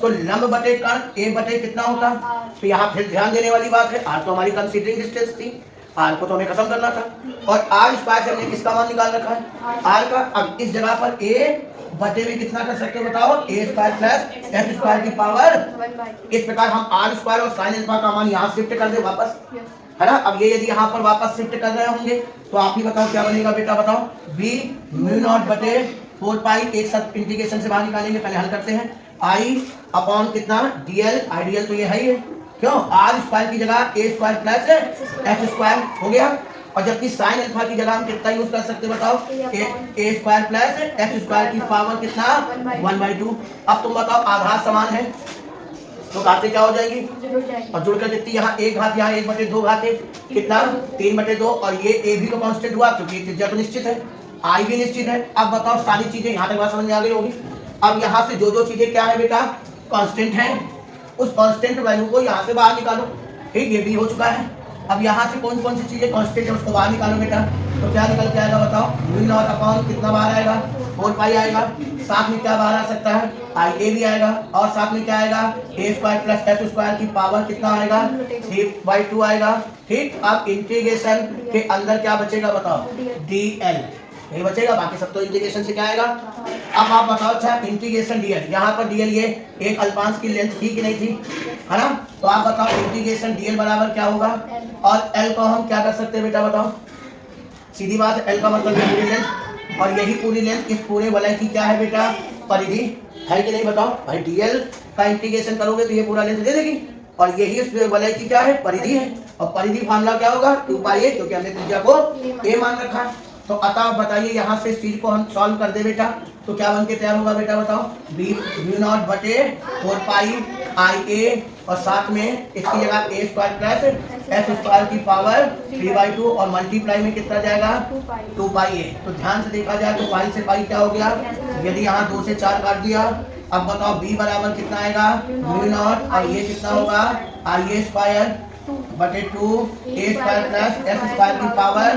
[SPEAKER 1] तो लंब बटे कर्ण ए बटे कितना होता। तो यहाँ फिर ध्यान देने वाली बात है, आर तो हमारी कंसीडरिंग डिस्टेंस थी, आर को तो हमें खत्म करना था, और आर स्क्वायर से हमने किसका मान निकाल रखा है, आर का। अब इस जगह पर ए बटे में कितना कर सकते हो बताओ, ए स्क्वायर प्लस एच स्क्वायर की पावर। इस प्रकार हम आर स्क्वायर और साइन अल्फा का मान यहाँ शिफ्ट कर दे वापस, है ना। अब ये यदि यहाँ पर वापस शिफ्ट कर रहे होंगे तो आप ही बताओ क्या बनेगा बेटा, बताओ बी म्यू नॉट बटे 4 पाई, एक साथ इंटीग्रेशन से बाहर निकालेंगे, पहले हल करते हैं, आई अपॉन कितना डीएल, आइडियल तो ये है ही है, क्यों, आर स्क्वायर की जगह ए स्क्वायर प्लस एच स्क्वायर हो गया, और जबकि साइन अल्फा की जगह हम कितना यूज कर सकते हैं बताओ, ए स्क्वायर प्लस एच स्क्वायर की पावर कितना 1/2। अब तुम बताओ आधार समान है तो घातें क्या हो जाएंगी, और जुड़कर कितनी, यहाँ एक घात, यहाँ 1/2 घातें कितना 3/2, और ये ए भी तो कांस्टेंट हुआ क्योंकि त्रिज्या तो निश्चित है, आई भी निश्चित है। अब बताओ सारी चीजें यहाँ तक बात समझ में आ गई होगी। अब यहाँ से जो चीजें क्या है बेटा कांस्टेंट है, उस कांस्टेंट वैल्यू को यहाँ से बाहर निकालो, ठीक, ये भी हो चुका है। अब यहाँ से कौन कौन सी चीजें कांस्टेंट है उसको बाहर निकालो बेटा, तो क्या निकल के आएगा बताओ, म्यू नॉट अपॉन कितना बाहर आएगा 4 पाई आएगा, साथ में क्या बाहर आ सकता है, आई ए भी आएगा, और साथ में क्या आएगा, ए स्क्वायर प्लस एस स्क्वायर की पावर कितना आएगा, 3/2 आएगा। ठीक, अब इंटीग्रेशन के अंदर क्या बचेगा बताओ, dl यही बचेगा, बाकी सब तो इंटीग्रेशन से क्या आएगा। अब आप बताओ, अच्छा इंटीग्रेशन dl, यहाँ पर dl ये एक अल्पांश की लेंथ थी कि नहीं थी, है ना, तो आप बताओ इंटीग्रेशन dl बराबर क्या होगा, और l को हम क्या कर सकते हैं बेटा बताओ, सीधी बात है, l का मतलब ये पूरी लेंथ, और यही पूरी लेंथ इस पूरे वलय की क्या है बेटा, परिधि है कि नहीं बताओ भाई। dl का इंटीग्रेशन करोगे तो ये पूरा लेंथ दे देगी, और यही इस वलय की क्या है, परिधि है, और परिधि फार्मूला क्या होगा, 2πa, क्योंकि हमने त्रिज्या को a मान रखा है। तो अतः बताइए यहाँ से इस चीज को हम सॉल्व कर दे बेटा, तो क्या बन के तैयार होगा बेटा बताओ, b0 बटे 4 पाई आई ए, और साथ में इसकी जगह ए स्क्वायर प्लस एस स्क्वायर की पावर 3/2, और मल्टीप्लाई में कितना जाएगा, 2πa। तो ध्यान से देखा जाए तो पाई से पाई क्या हो गया, यदि यहाँ 2 से 4 काट दिया। अब बताओ b बराबर कितना आएगा, μ0, और ये कितना होगा, आई ए स्क्वायर बटे 2 ए स्क्वायर प्लस एस स्क्वायर की पावर,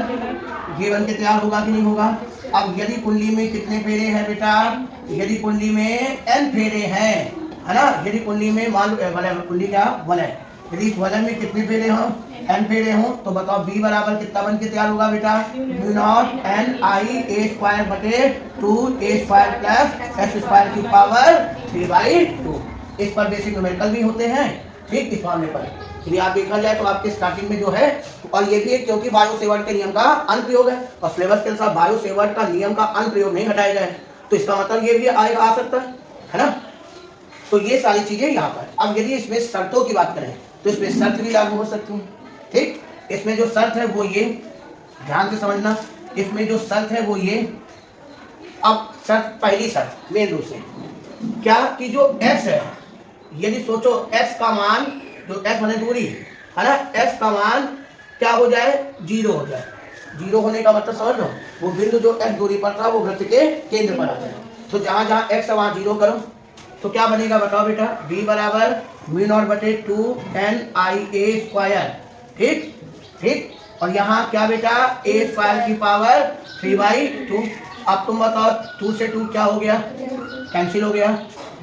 [SPEAKER 1] ये बन के तैयार होगा कि नहीं होगा। अब यदि कुंडली में कितने फेरे हैं बेटा, यदि कुंडली में n फेरे हैं, है ना, यदि कुंडली में मान लो कुंडली क्या वलय, यदि इस वलय में कितने फेरे हों, n फेरे हों, तो बताओ b बराबर कितना बन के तैयार होगा बेटा, μ0 n आई ए स्क्वायर बटे 2 ए स्क्वायर प्लस एस स्क्वायर की पावर 3/2। इस पर बेसिक न्यूमेरिकल भी होते हैं, ठीक, इस मामले पर यदि आप देखा जाए तो आपके स्टार्टिंग में जो है, और ये भी है क्योंकि बायो सेवर्ट के नियम का अनुप्रयोग है, और सिलेबस के अनुसार बायो सेवर्ट का नियम का अनुप्रयोग नहीं हटाया जाए, तो इसका मतलब ये भी आएगा, आ सकता है ना। तो ये सारी चीजें यहाँ पर। अब यदि इसमें शर्तों की बात करें तो इसमें शर्त भी लागू हो सकती है, ठीक। इसमें जो शर्त है वो ये, ध्यान से समझना, इसमें जो शर्त है वो ये। अब शर्त, पहली शर्त मेन रूप से क्या, कि जो x है, यदि सोचो x का मान, जो x माने दूरी है ना, x का मान क्या हो जाए, 0 हो जाए। 0 होने का मतलब समझ लो, वो बिंदु जो x दूरी पर था वो वृत्त के केंद्र पर आ जाए। तो जहां जहां x है वहां 0 करो, तो क्या बनेगा बताओ बेटा, b बराबर μ0 बटे 2 n आई ए स्क्वायर, ठीक ठीक, और यहाँ क्या बेटा, a स्क्वायर की पावर 3/2। अब तुम बताओ 2 से 2 क्या हो गया, कैंसिल हो गया।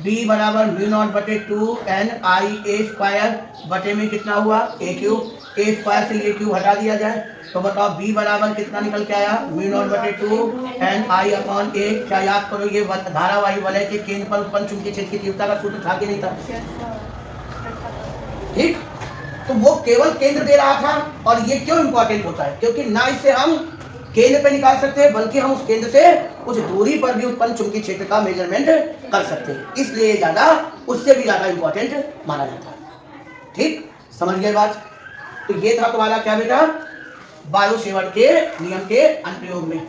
[SPEAKER 1] b बराबर μ0 बटे 2 n आई ए स्क्वायर बटे में कितना हुआ, a क्यूब, a स्क्वायर से ये क्यूब हटा दिया जाए, तो बताओ b बराबर कितना निकल के आया, μ0 बटे 2 n आई अपॉन a। क्या याद करो, ये धारावाही वलय के केंद्र पर उत्पन्न चुंबकीय क्षेत्र की तीव्रता का सूत्र था कि नहीं था, ठीक। तो वो केवल केंद्र दे रहा था, और ये क्यों इंपॉर्टेंट होता है, क्योंकि ना इससे हम केंद्र पे निकाल सकते हैं, बल्कि हम उस केंद्र से कुछ दूरी पर भी उत्पन्न चुंबकीय क्षेत्र का मेजरमेंट कर सकते हैं, इसलिए ज्यादा, उससे भी ज्यादा इंपॉर्टेंट माना जाता है, ठीक, समझ गए बात। तो ये था तुम्हारा क्या बेटा, बायो सेवर्ट के नियम के अनुप्रयोग में।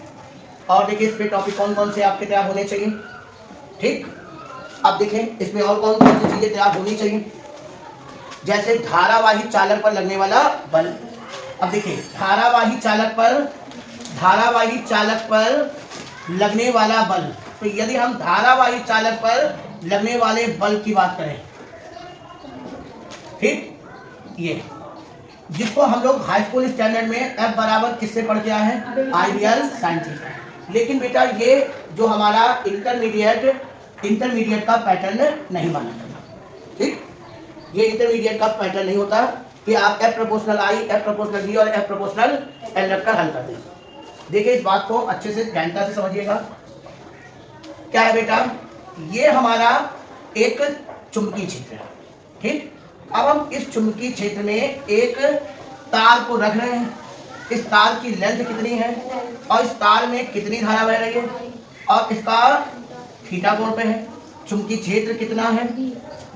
[SPEAKER 1] और देखिए इस पे टॉपिक कौन कौन से आपके तैयार होने चाहिए, ठीक। अब देखें इसमें और कौन कौन सी चीजें तैयार होनी चाहिए, जैसे धारावाही चालक पर लगने वाला बल। अब देखिए धारावाही चालक पर लगने वाला बल, तो यदि हम धारावाही चालक पर लगने वाले बल की बात करें, ठीक, ये जिसको हम लोग हाई स्कूल स्टैंडर्ड में F बराबर किससे पढ़ के आए हैं, आइडियल साइन थीटा। लेकिन बेटा ये जो हमारा इंटरमीडिएट का पैटर्न नहीं माना जाता, ठीक, ये इंटरमीडिएट का पैटर्न नहीं होता कि आप F proportional I, F proportional V और F प्रोपोर्शनल L रखकर हल कर दें। देखिए इस बात को अच्छे से गहनता से समझिएगा। क्या है बेटा, ये हमारा एक चुंबकीय क्षेत्र है, ठीक। अब हम इस चुंबकीय क्षेत्र में एक तार को रख रहे हैं, इस तार की लेंथ कितनी है, और इस तार में कितनी धारा बह रही है, और इसका थीटा कोण पे है, चुंबकीय क्षेत्र कितना है,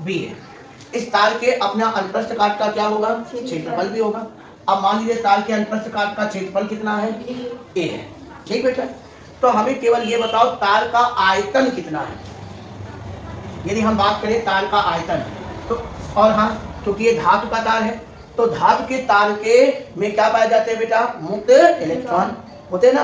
[SPEAKER 1] b है। इस तार के अपना अनुप्रस्थ काट का क्या होगा, क्षेत्रफल भी होगा। अब मान लीजिए तार के अनुप्रस्थ काट का क्षेत्रफल कितना है, a है, ठीक बेटा। तो हमें केवल ये बताओ तार का आयतन कितना है। यदि हम बात करें तार का आयतन, तो और हाँ, क्योंकि ये धातु का तार है, तो धातु के तार के में क्या पाए जाते हैं बेटा, मुक्त इलेक्ट्रॉन होते हैं ना।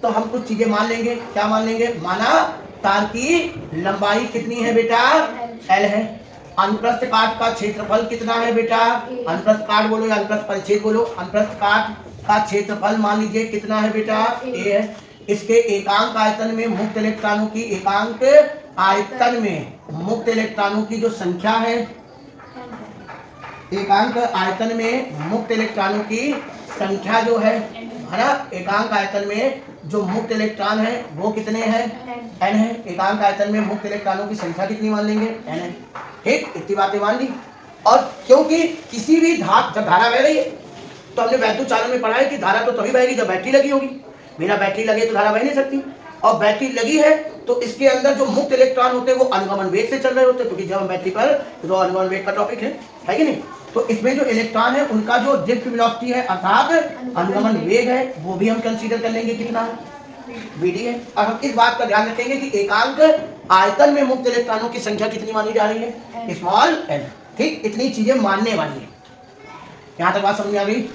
[SPEAKER 1] तो हम कुछ चीजें मान लेंगे, क्या मान लेंगे, माना तार की लंबाई कितनी है बेटा, L है। अनुप्रस्थ काट का क्षेत्रफल कितना है बेटा, अनुप्रस्थ काट बोलो या अनुप्रस्थ परिच्छेद बोलो, अनुप्रस्थ काट का क्षेत्रफल मान लीजिए कितना है बेटा, a है। इसके एकांक आयतन में मुक्त इलेक्ट्रॉनों की एकांक आयतन में मुक्त इलेक्ट्रॉनों की जो संख्या है, एकांक आयतन में मुक्त इलेक्ट्रॉनों की संख्या जो है ना, एकांक आयतन में जो मुक्त इलेक्ट्रॉन है वो कितने हैं, n है। एकांक आयतन में मुक्त इलेक्ट्रॉनों की संख्या कितनी मान लेंगे, n है। ठीक, इतनी बातें मान ली। और क्योंकि किसी भी जब धारा बह रही है तो हमने वैद्युत चालन में पढ़ा है कि धारा तो तभी बहेगी जब बैटरी लगी होगी, बिना बैटरी लगे तो धारा बह नहीं सकती। और बैटरी लगी है तो इसके अंदर जो मुक्त इलेक्ट्रॉन होते हैं वो अनुगमन वेग से चल रहे होते हैं, क्योंकि जब हम बैटरी पर तो अनुगमन वेग का टॉपिक है कि नहीं। तो इसमें जो इलेक्ट्रॉन है उनका जो ड्रिफ्ट वेलोसिटी है अर्थात अनुगमन वेग है वो भी हम कंसीडर कर लेंगे, कितना वीडी है। और हम इस बात का ध्यान रखेंगे कि एकांक आयतन में मुक्त इलेक्ट्रॉनों की संख्या कितनी मानी जा रही है, स्मॉल n। ठीक, इतनी चीजें मानने वाली है। यहाँ तक बात समझ में आ गई।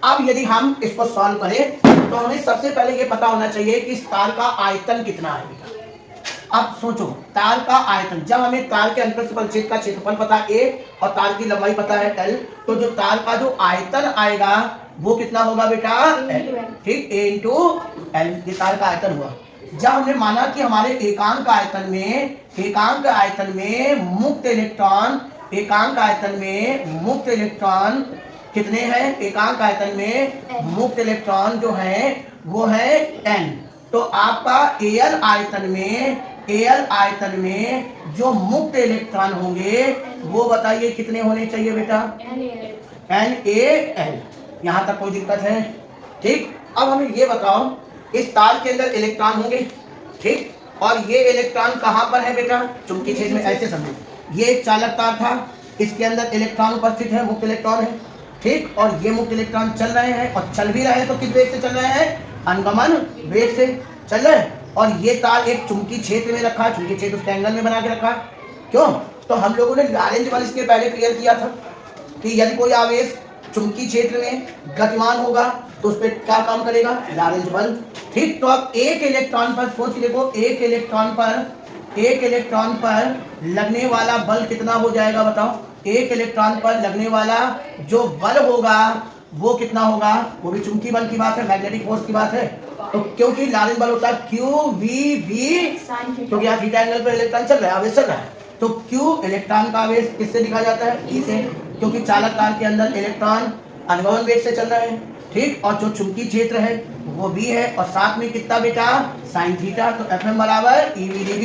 [SPEAKER 1] अब यदि हम इसको सॉल्व करें तो हमें सबसे पहले ये पता होना चाहिए कि इस तार का आयतन कितना है। अब सोचो, तार का आयतन, जब हमें तार के अंतस्थ परिच्छेद का क्षेत्रफल पता है a और तार की लंबाई पता है l, तो जो तार का जो आयतन आएगा वो कितना होगा बेटा, l। ठीक, a इंटू l, ये तार का आयतन हुआ। जब हमने माना कि हमारे एकांक आयतन में मुक्त इलेक्ट्रॉन, एकांक आयतन में मुक्त इलेक्ट्रॉन कितने हैं, एकांक आयतन में मुक्त इलेक्ट्रॉन जो है वो है n। तो आपका एल आयतन में जो मुक्त इलेक्ट्रॉन होंगे वो बताइए कितने होने चाहिए बेटा, NaL। यहां तक कोई दिक्कत है? ठीक, अब हमें ये बताओ, इस तार के अंदर इलेक्ट्रॉन होंगे, ठीक, और ये इलेक्ट्रॉन कहां पर है बेटा, चुंबकीय क्षेत्र में। ऐसे समझो, ये एक चालक तार था, इसके अंदर इलेक्ट्रॉन उपस्थित है, मुक्त इलेक्ट्रॉन है, ठीक, और ये मुक्त इलेक्ट्रॉन चल रहे हैं, और चल भी रहे हैं तो किस वेग से चल रहे हैं, अनुगमन वेग से चल रहे हैं। और ये तार एक चुंबकीय क्षेत्र में रखा है, चुंबकीय क्षेत्र उसके एंगल में बना के रखा है। क्यों? तो हम लोगों ने लॉरेंज बल इसके पहले क्लियर किया था कि यदि कोई आवेश चुंबकीय क्षेत्र में गतिमान होगा तो उस पर क्या काम करेगा, लॉरेंज बल। ठीक, तो अब एक इलेक्ट्रॉन पर सोच देखो, एक इलेक्ट्रॉन पर लगने वाला बल कितना हो जाएगा बताओ। एक इलेक्ट्रॉन पर लगने वाला जो बल होगा वो कितना होगा, वो भी चुंबकीय बल की बात है, मैग्नेटिक फोर्स की बात है। तो क्योंकि लॉरेंज बल होता है QVB, क्योंकि यहाँ थीटा एंगल पर इलेक्ट्रॉन चल रहा है, आवेश चल रहा है, तो Q इलेक्ट्रॉन का आवेश किससे लिखा जाता है, E से, क्योंकि चालक तार के अंदर इलेक्ट्रॉन अनुगमन वेग से चल रहे हैं। ठीक, और जो चुंबकीय क्षेत्र है वो भी है, और साथ में कितना बेटा, साइन थीटा। तो Fm बराबर EVdB,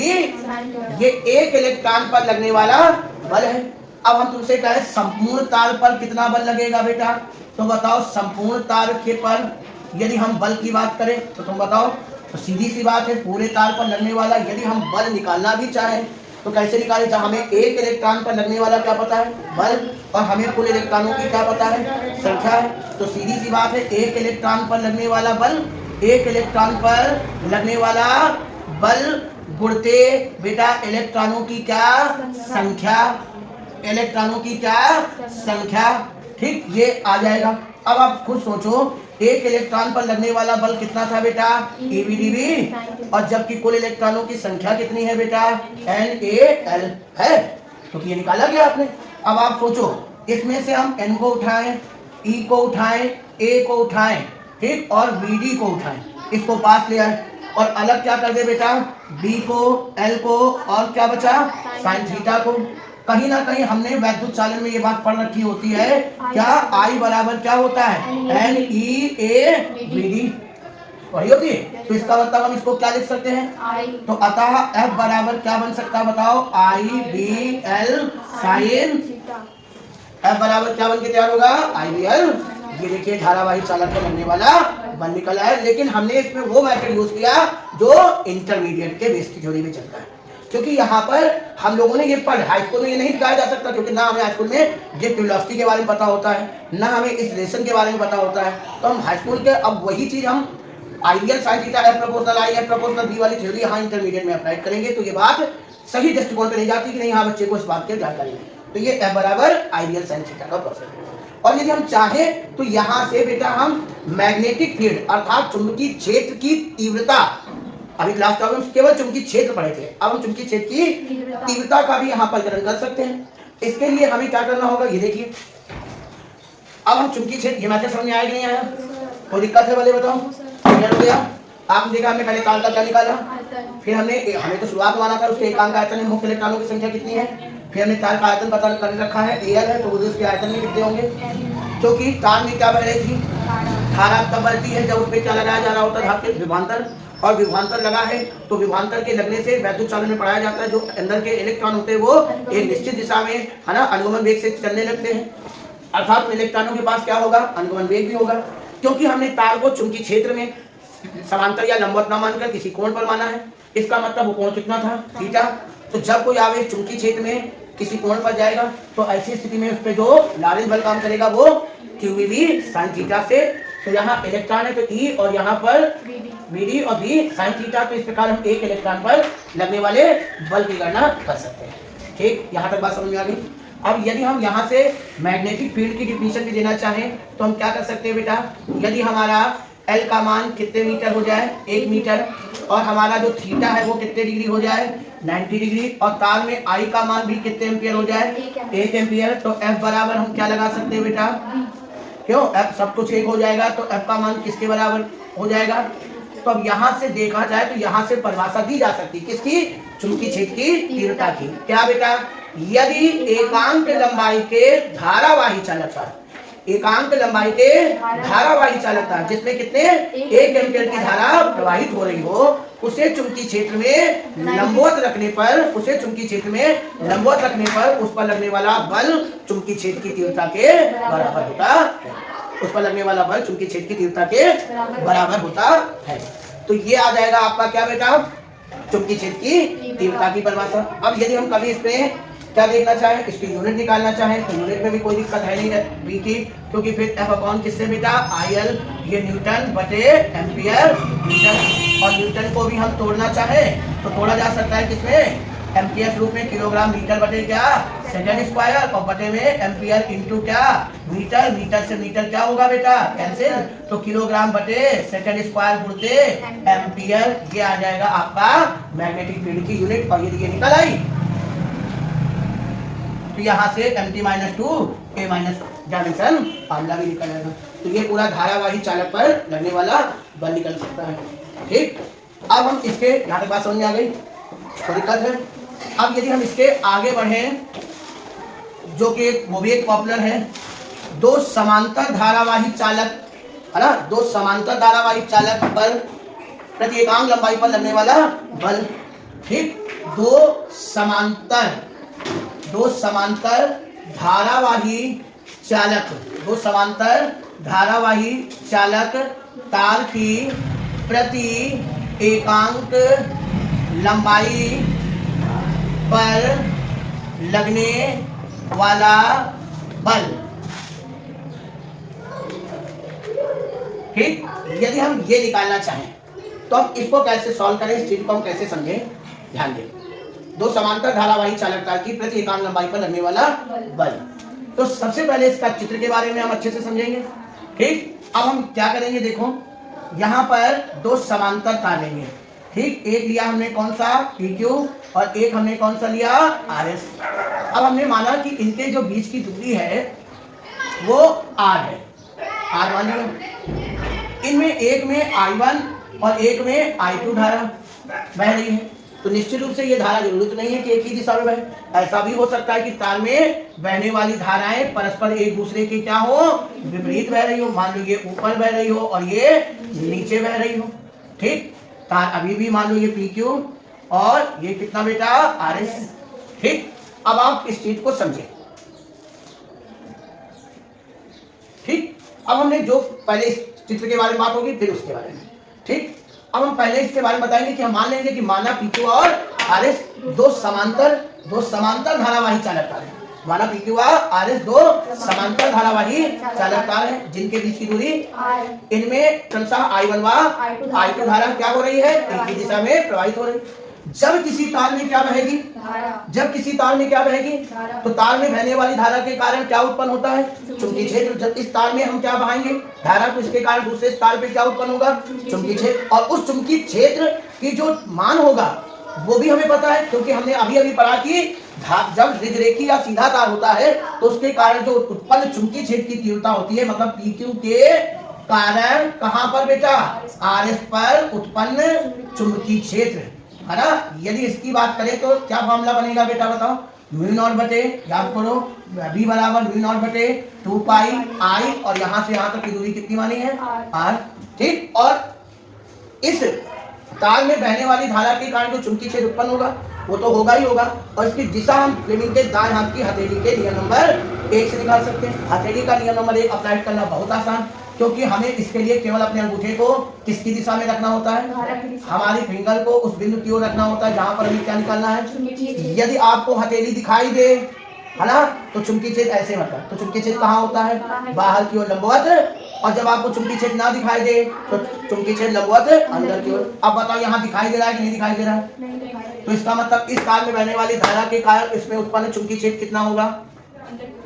[SPEAKER 1] ये एक इलेक्ट्रॉन पर लगने वाला बल है। अब हम तुमसे कहें संपूर्ण तार पर कितना बल लगेगा बेटा, तो बताओ संपूर्ण तार के पर यदि हम बल की बात करें तो तुम बताओ। तो सीधी सी बात है, पूरे तार पर लगने वाला यदि हम बल निकालना भी चाहें तो कैसे निकालें, जब हमें एक इलेक्ट्रॉन पर लगने वाला क्या पता है, बल, और हमें कुल इलेक्ट्रॉनों की क्या पता है, संख्या है। तो सीधी सी बात है, एक इलेक्ट्रॉन पर लगने वाला बल, एक इलेक्ट्रॉन पर लगने वाला बल गुणते बेटा इलेक्ट्रॉनों की क्या संख्या, इलेक्ट्रॉनों की क्या संख्या। ठीक, ये आ जाएगा। अब आप खुद सोचो, एक इलेक्ट्रॉन पर लगने वाला बल कितना था बेटा, EVdB, और जबकि कुल इलेक्ट्रॉनों की संख्या कितनी है बेटा, NaL है, क्योंकि ये निकाला गया आपने। अब आप सोचो, इसमें से हम N को उठाएं, E को उठाएं, A को उठाएं, ठीक, और Vd को उठाएं, इसको पास ले आए, और अलग क्या कर दे बेटा, B को, L को, और क्या बचा, साइन थीटा को। कहीं ना कहीं हमने वैद्युत चालन में ये बात पढ़ रखी होती है, क्या I बराबर क्या होता है, NeAVd वही होती है। तो इसका मतलब हम इसको क्या लिख सकते हैं, तो अतः F बराबर क्या बन सकता है बताओ, IBL साइन, F बराबर क्या बन के तैयार होगा, IBL। ये देखिए धारावाही चालक में लगने वाला बल निकला है, लेकिन हमने इसमें वो मेथड यूज किया जो इंटरमीडिएट के बेस की थ्योरी में चलता है, क्योंकि यहाँ पर हम लोगों ने ये पढ़, हाई स्कूल में ये नहीं दिखाया जा सकता, क्योंकि ना हमें हाई स्कूल में ड्रिफ्ट वेलोसिटी के बारे में पता होता है, ना हमें इस रिलेशन के बारे में पता होता है। तो हम हाई स्कूल के अब वही चीज हम ideal sine theta F proportional I F proportional B वाली थ्योरी यहाँ इंटरमीडिएट में अप्लाई करेंगे, तो ये बात सही दृष्टिकोण पे नहीं जाती कि नहीं, हाँ बच्चे को इस बात की जानकारी नहीं। तो ये F बराबर आइडियल साइन थीटा का प्रोसेस है। और यदि हम चाहें तो यहाँ से बेटा हम मैग्नेटिक फील्ड अर्थात चुंबकीय क्षेत्र की तीव्रता, अभी क्लास का हम केवल चुंबकीय क्षेत्र पढ़े थे, अब हम चुंबकीय क्षेत्र की तीव्रता का भी यहाँ पर ग्रहण कर सकते हैं। इसके लिए हमें क्या करना होगा, ये देखिए, अब हम चुंबकीय क्षेत्र, ये मैथड समझ में आया कि नहीं आया, कोई दिक्कत है वाले बताओ, क्लियर हो गया। आपने देखा हमने पहले तार का क्या निकाला, फिर हमें तो शुरुआत माना था उसके एकांक आयतन में मुक्त इलेक्ट्रॉनों की संख्या कितनी है, फिर हमने तार का आयतन पता कर रखा है Al है, तो उसके आयतन में कितने होंगे, क्योंकि तार में क्या बह रही थी, धारा तब बढ़ती है जब उसपे क्या लगाया जा रहा होता है, धातु विभवांतर, और विभवांतर लगा है तो विभवांतर के लगने से वैद्युत चालन में पढ़ाया जाता है जो अंदर के इलेक्ट्रॉन होते हैं वो एक निश्चित दिशा में है ना अनुगमन वेग से चलने लगते हैं, अर्थात इलेक्ट्रॉनों के पास क्या होगा, अनुगमन वेग भी होगा। क्योंकि हमने तार को चुंबकीय क्षेत्र में समांतर या लंबवत न मानकर किसी कोण पर माना है, इसका मतलब वो कोण कितना था, थीटा। तो जब कोई आवेश चुंबकीय क्षेत्र में किसी कोण पर जाएगा तो ऐसी स्थिति में उस पर जो लारेंस बल काम करेगा वो QV sin थीटा से, तो यहाँ इलेक्ट्रॉन है तो E और यहाँ पर VD और B sin थीटा, तो इस प्रकार हम एक इलेक्ट्रॉन पर लगने वाले बल की गणना कर सकते हैं। ठीक, यहाँ तक बात समझ में आ गई। अब यदि हम यहाँ से मैग्नेटिक फील्ड की डिफिनीशन भी देना चाहें तो हम क्या कर सकते हैं बेटा, यदि हमारा L का मान कितने मीटर हो जाए, 1 मीटर, और हमारा जो थीटा है वो कितने डिग्री हो जाए, 90 डिग्री, और तार में I का मान भी कितने एम्पियर हो जाए, 1 एम्पियर, तो F बराबर हम क्या लगा सकते हैं बेटा, क्यों F सब कुछ एक हो जाएगा तो F का मान किसके बराबर हो जाएगा। तो अब यहाँ से देखा जाए तो यहाँ से परिभाषा दी जा सकती है किसकी, चुंबकीय क्षेत्र की तीव्रता की। क्या बेटा, यदि एकांक लंबाई के धारावाही चालकता, एकांक लंबाई के धारावाही चालकता जिसमें कितने 1 एम्पियर की धारा प्रवाहित हो रही हो, उसे चुंबकीय क्षेत्र में लंबवत रखने पर, उसे चुंबकीय क्षेत्र में लंबवत रखने पर उस पर लगने वाला बल चुंबकीय क्षेत्र की तीव्रता के बराबर होता है, उस पर लगने वाला बल चुंबकीय क्षेत्र की तीव्रता के बराबर होता है। तो ये आ जाएगा आपका क्या बेटा, चुंबकीय क्षेत्र की तीव्रता की परिभाषा। अब यदि हम कभी इसमें क्या देखना चाहे, इसकी यूनिट निकालना चाहे तो यूनिट में भी कोई दिक्कत है नहीं बी की, क्योंकि फिर F अपॉन किससे बेटा, IL, ये न्यूटन बटे एम्पियर मीटर, और न्यूटन को भी हम तोड़ना चाहे तो तोड़ा जा सकता है किसमें, एम्पियर रूप में किलोग्राम मीटर बटे क्या सेकंड स्क्वायर, और बटे में एम्पियर इंटू क्या मीटर, मीटर से मीटर क्या होगा बेटा कैंसिल, तो किलोग्राम बटे सेकंड स्क्वायर गुणते एम्पियर, ये आ जाएगा आपका मैग्नेटिक फील्ड की यूनिट। और यदि ये निकल आई तो यहाँ से MT-2 A- डायमेंशन फार्मूला भी निकल आएगा, तो ये पूरा धारावाही चालक पर लगने वाला बल निकल सकता है। ठीक, अब हम इसके यहाँ तक बात समझ में आ गई, कोई दिक्कत है। अब यदि हम इसके आगे बढ़े, जो कि वो भी एक पॉपुलर है, दो समांतर धारावाही चालक है ना, दो समांतर धारावाही चालक पर प्रति एकांक लंबाई पर लगने वाला बल। ठीक, दो समांतर धारावाही चालक, दो समांतर धारावाही चालक तार की प्रति एकांक लंबाई पर लगने वाला बल। ठीक, यदि हम ये निकालना चाहें तो हम इसको कैसे सॉल्व करें, इस चीज को हम कैसे समझें, ध्यान दें। दो समांतर धारावाही चालक तार की प्रति एकांक लंबाई पर लगने वाला बल। तो सबसे पहले इसका चित्र के बारे में हम अच्छे से समझेंगे। ठीक, अब हम क्या करेंगे, देखो यहाँ पर दो समांतर तार लेंगे। ठीक, एक लिया हमने कौन सा PQ और एक हमने कौन सा लिया RS। अब हमने माना कि इनके जो बीच की दूरी है वो R है, R मान लिया। इनमें एक में I1 और एक में I2 धारा बह रही है, तो निश्चित रूप से ये धारा जरूरत नहीं है कि एक ही दिशा में बहे। ऐसा भी हो सकता है कि तार में बहने वाली धाराएं परस्पर एक दूसरे के क्या हो, विपरीत बह रही हो। मान लो ये ऊपर बह रही हो और ये नीचे बह रही हो। ठीक, तार अभी भी मान लो ये PQ और ये कितना बेटा RS। ठीक, अब आप इस चीज को समझे। ठीक, अब हमने जो पहले इस चित्र के बारे में बात होगी फिर उसके बारे में। ठीक, अब हम पहले इसके बारे में बताएंगे कि हम मान लेंगे कि माना PQ और RS दो समांतर धारावाही चालक तार हैं। माना PQ और RS दो समांतर धारावाही चालक तार हैं जिनके बीच की दूरी, इनमें क्रमशः I1 व I2 धारा क्या हो रही है, एक ही दिशा में प्रवाहित हो रही। जब किसी तार में क्या बहेगी, तो तार में बहने वाली धारा के कारण क्या उत्पन्न होता है, चुंबकीय क्षेत्र। जब इस तार में हम क्या बहाएंगे धारा, तो इसके कारण दूसरे तार पे क्या उत्पन्न होगा, चुंबकीय क्षेत्र। और उस चुंबकीय क्षेत्र की जो मान होगा वो भी हमें पता है, क्योंकि हमने अभी पढ़ा कि जब रिजरेखी या सीधा तार होता है तो उसके कारण जो उत्पन्न चुंबकीय क्षेत्र की तीव्रता होती है, मतलब PQ के कारण कहाँ पर बेटा, आर एस पर उत्पन्न चुंबकीय क्षेत्र, है ना। यदि इसकी बात करें तो क्या फॉर्मूला बनेगा बेटा बताओ, म्यू नॉट बटे, याद करो, बी बराबर म्यू नॉट बटे 2 पाई आई, और यहाँ से यहाँ तक की दूरी कितनी मानी है, आर। ठीक, और इस तार में बहने वाली धारा के कारण जो चुंबकीय क्षेत्र उत्पन्न होगा वो तो होगा ही होगा, और इसकी दिशा हम फ्लेमिंग के दाएं हाथ की हथेली के नियम नंबर 1 से निकाल सकते हैं। हथेली का नियम नंबर 1 अप्लाई करना बहुत आसान, क्योंकि हमें इसके लिए केवल अपने अंगूठे को किसकी दिशा में रखना होता है, हमारी फिंगर को उस बिंदु की ओर रखना होता है जहां पर हमें क्या निकालना है। यदि आपको हथेली दिखाई दे, है ना, तो चुंबकीय क्षेत्र ऐसे मतलब, तो चुंबकीय क्षेत्र कहाँ होता है, बाहर की ओर लंबवत, और जब आपको चुंबकीय क्षेत्र ना दिखाई दे तो चुंबकीय क्षेत्र लंबवत अंदर की ओर। अब बताओ यहाँ दिखाई दे रहा है कि नहीं दिखाई दे रहा है, तो इसका मतलब इस तार में बहने वाली धारा के कारण इसमें उत्पन्न चुंबकीय क्षेत्र कितना होगा,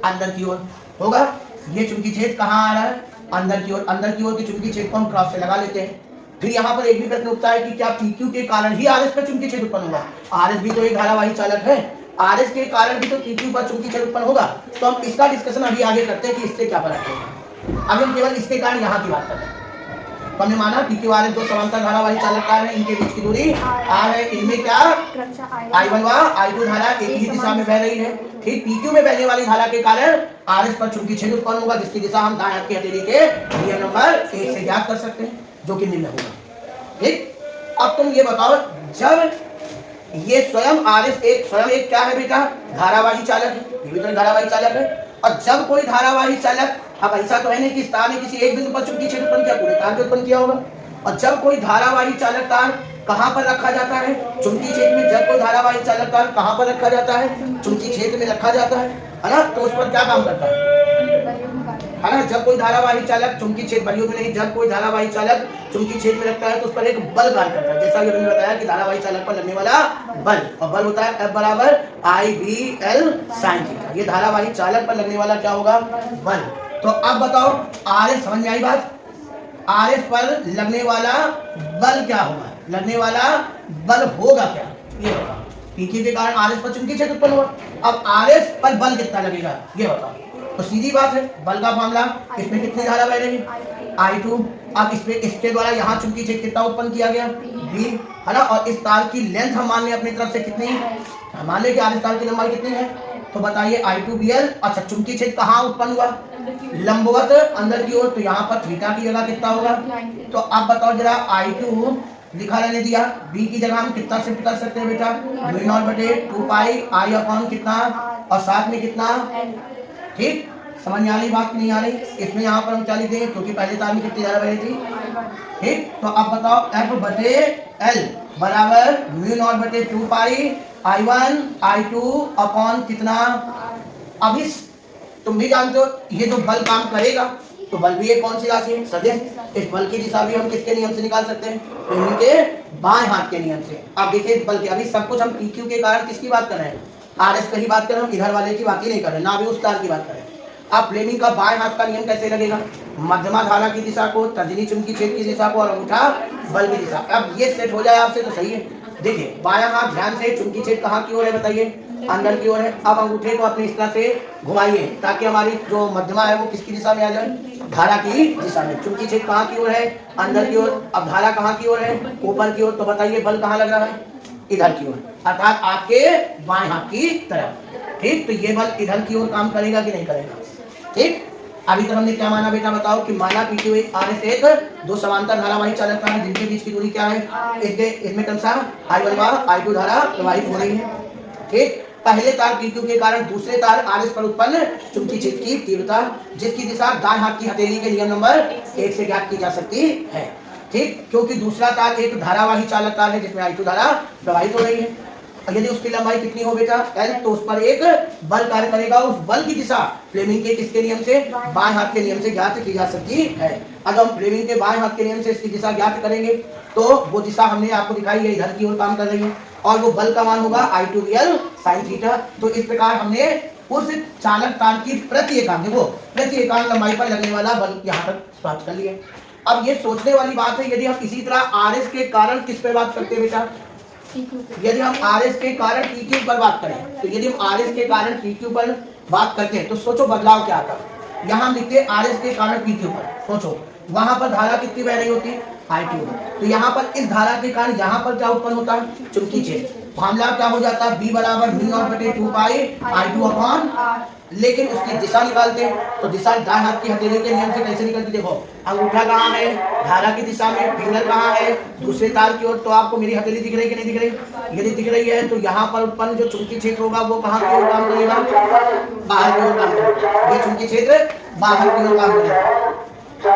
[SPEAKER 1] अंदर की ओर होगा। ये चुंबकीय क्षेत्र कहाँ आ रहा है, अंदर की ओर। अंदर की ओर के चुंबकीय क्षेत्र को हम क्रॉस से लगा लेते हैं। फिर यहाँ पर एक भी प्रश्न उठता है कि क्या PQ के कारण ही RS पर चुंबकीय क्षेत्र उत्पन्न होगा, RS भी तो एक धारावाही चालक है, RS के कारण भी तो PQ पर चुंबकीय क्षेत्र उत्पन्न होगा। तो हम इसका डिस्कशन अभी आगे करते हैं कि इससे क्या फर्क है। अभी हम केवल इसके कारण यहाँ की बात कर रहे हैं। तो हमने माना PQ RS दो समांतर धारावाही चालक तार है, इनके बीच की दूरी r है, इनमें क्या I1 व I2 धारा एक ही दिशा में बह रही है। ठीक, PQ में बहने वाली धारा के कारण RS पर चुंबकीय क्षेत्र उत्पन्न होगा, जिसकी दिशा हम दाएं हाथ की हथेली के नियम नंबर 1 से ज्ञात कर सकते हैं, जो कि निम्न होगा। ठीक, अब तुम ये बताओ, जब ये स्वयं RS स्वयं एक क्या है बेटा, धारावाही चालक है, ये भी तो धारावाही चालक है, और जब कोई धारावाही चालक, अब ऐसा तो है नहीं कि इस तार ने किसी एक बिंदु पर चुंबकीय क्षेत्र उत्पन्न किया, पूरे तार पे उत्पन्न किया होगा। और जब कोई धारावाही चालक तार कहाँ पर रखा जाता है, चुंबकीय क्षेत्र में। जब कोई धारावाही चालक तार कहाँ पर रखा जाता है, चुंबकीय क्षेत्र में रखा जाता है ना। तो उस पर क्या काम करता है ना, जब कोई धारावाही चालक चुंबकीय क्षेत्र बलियों में नहीं, जब कोई धारावाही चालक चुंबकीय क्षेत्र में रखता है तो उस पर एक बल कार्य करता है, जैसा कि मैंने बताया कि धारावाही चालक पर लगने वाला बल, और बल होता है F बराबर IBL sin थीटा। ये धारावाही चालक पर लगने वाला क्या होगा, बल। तो अब बताओ RS, समझ में आई बात, RS पर लगने वाला बल क्या होगा, लगने वाला बल होगा क्या, ये होगा PQ के कारण RS पर चुंबकीय क्षेत्र उत्पन्न हुआ। अब RS पर बल कितना लगेगा ये बताओ, तो सीधी बात है, बल का मामला, इसमें कितनी धारा बह रही है, I2। अब इसमें इसके द्वारा यहाँ चुंबकीय क्षेत्र कितना उत्पन्न किया गया, B, है ना। और इस तार की लेंथ हम मान लें अपनी तरफ से कितनी, मान लें कि RS तार की लंबाई कितनी है, तो बताइए I2BL। अच्छा, चुंबकीय क्षेत्र कहाँ उत्पन्न हुआ, लंबवत अंदर की ओर, तो यहाँ पर थीटा की जगह कितना होगा। तो अब बताओ जरा, I2 लिखा रहने दिया, B की जगह हम कितना शिफ्ट कर सकते हैं बेटा, म्यू नॉट बटे 2 पाई I अपॉन कितना, और साथ में कितना। ठीक, समझ में आ रही बात नहीं आ रही, इसमें यहाँ पर हम क्या लिख देंगे, क्योंकि पहले तार में कितनी धारा बह रही थी। ठीक, तो अब बताओ F बटे L बराबर म्यू नॉट बटे 2 पाई I1 I2 अपॉन कितना। अब इस तुम भी जानते हो ये जो बल काम करेगा, तो बल भी एक कौन सी राशि है, सदिश। इस बल की दिशा भी हम किसके नियम से निकाल सकते हैं, फ्लेमिंग के बाएं हाथ के नियम से। अब देखिए इस बल के, अभी सब कुछ हम PQ के कारण किसकी बात कर रहे हैं, RS की बात कर रहे हैं, इधर वाले की बात ही नहीं कर रहे, ना भी उस तार की बात कर रहे हैं। अब फ्लेमिंग का बाएं हाथ का नियम कैसे लगेगा, मध्यमा धारा की दिशा को, तर्जनी चुंबकीय क्षेत्र की दिशा को, और अंगूठा बल की दिशा। अब ये सेट हो जाए आपसे तो सही है। देखिए बायां हाथ ध्यान से, चुंबकीय क्षेत्र कहाँ की ओर है बताइए, अंदर की ओर है। अब अंगूठे को अपनी इस तरह से घुमाइए ताकि हमारी जो मध्यमा है वो किसकी दिशा में आ जाए, धारा की दिशा में। चुंबकीय क्षेत्र कहाँ की ओर है, अंदर की ओर। अब धारा कहाँ की ओर है, ऊपर की ओर। तो बताइए बल कहाँ लग रहा है, इधर की ओर, अर्थात आपके बाएं हाथ की तरफ। ठीक, तो ये बल इधर की ओर काम करेगा कि नहीं करेगा। ठीक, अभी तक हमने क्या माना बेटा बताओ, कि माना PQ RS एक दो समांतर धारावाही चालक तार है, जिनके बीच की दूरी क्या है, इसमें क्रमशः I1 व I2 धारा प्रवाहित हो रही है। ठीक, पहले तार PQ के कारण दूसरे तार RS पर उत्पन्न चुंबकीय क्षेत्र की तीव्रता, जिसकी दिशा दाएं हाथ की हथेली के नियम नंबर 1 से ज्ञात की जा सकती है। ठीक, क्योंकि दूसरा तार एक धारावाही चालक तार है जिसमें I2 धारा प्रवाहित हो रही है। यदि उसकी लंबाई कितनी हो बेटा, L, तो उस पर एक बल कार्य करेगा। उस बल की दिशा फ्लेमिंग के किसके नियम से, बाएं हाथ के नियम से ज्ञात की जा सकती है। अगर हम फ्लेमिंग के बाएं हाथ के नियम से इसकी दिशा ज्ञात करेंगे तो वो दिशा हमने आपको दिखाई है, इधर की ओर काम कर रही है, और वो बल का मान होगा I2BL sin थीटा। तो इस प्रकार हमने उस चालक तार की प्रति एकांक, देखो प्रति एकांक लंबाई पर लगने वाला बल यहाँ तक प्राप्त कर लिया। अब ये सोचने वाली बात है, यदि हम इसी तरह RS के कारण किस पे बात करते हैं बेटा, यदि हम RS के कारण PQ पर बात करें, तो यदि हम RS के कारण PQ पर बात करते हैं तो सोचो बदलाव क्या आता है। यहाँ हम लिखते हैं RS के कारण PQ पर। सोचो वहां पर धारा कितनी बह रही होती, I2। तो यहाँ पर इस धारा के कारण यहाँ पर क्या उत्पन्न होता है, चुंबकीय क्षेत्र। मामला क्या हो जाता है, B बराबर μ0/2 पाई I2 अपॉन, लेकिन उसकी दिशा निकालते हैं तो दिशा दाएं हाथ की हथेली के नियम से कैसे निकलती, देखो अंगूठा कहाँ है, धारा की दिशा में, फिंगर कहाँ है, दूसरे तार की ओर। तो आपको मेरी हथेली दिख रही है कि नहीं दिख रही, यदि दिख रही है तो यहाँ पर उत्पन्न जो चुंबकीय क्षेत्र होगा वो कहाँ की ओर काम करेगा, बाहर की ओर काम करेगा। ये चुंबकीय क्षेत्र बाहर की ओर काम करेगा,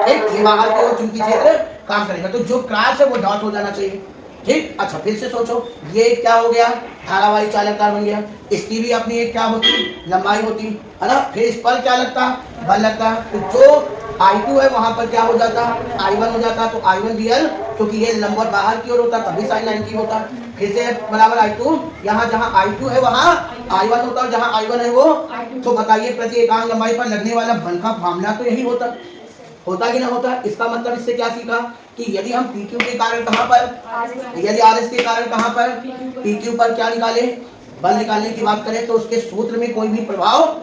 [SPEAKER 1] ठीक, ये बाहर की ओर चुंबकीय क्षेत्र काम करेगा। तो जो क्रॉस है वो डॉट हो जाना चाहिए, ठीक। अच्छा फिर से सोचो, ये क्या हो गया, धारावाही चालक तार बन गया। इसकी भी अपनी एक क्या होती, लंबाई होती है ना। फिर इस पर क्या लगता, बल लगता। तो जो I2 है वहां पर क्या हो जाता, I1 हो जाता। तो I1 DL, क्योंकि ये लंबवत बाहर की ओर होता तभी साइन 90 होता। फिर से बराबर I2, यहाँ जहाँ I2 है वहाँ I1 होता, और जहाँ I1 है वो। तो बताइए प्रति एकांक लंबाई पर लगने वाला बल का मामला तो यही होता कि ना होता। इसका मतलब इससे क्या सीखा कि यदि हम PQ के कारण कहाँ पर, यदि RS के कारण कहाँ पर, PQ पर क्या निकाले, बल निकालने की बात करें तो उसके सूत्र में कोई भी प्रभाव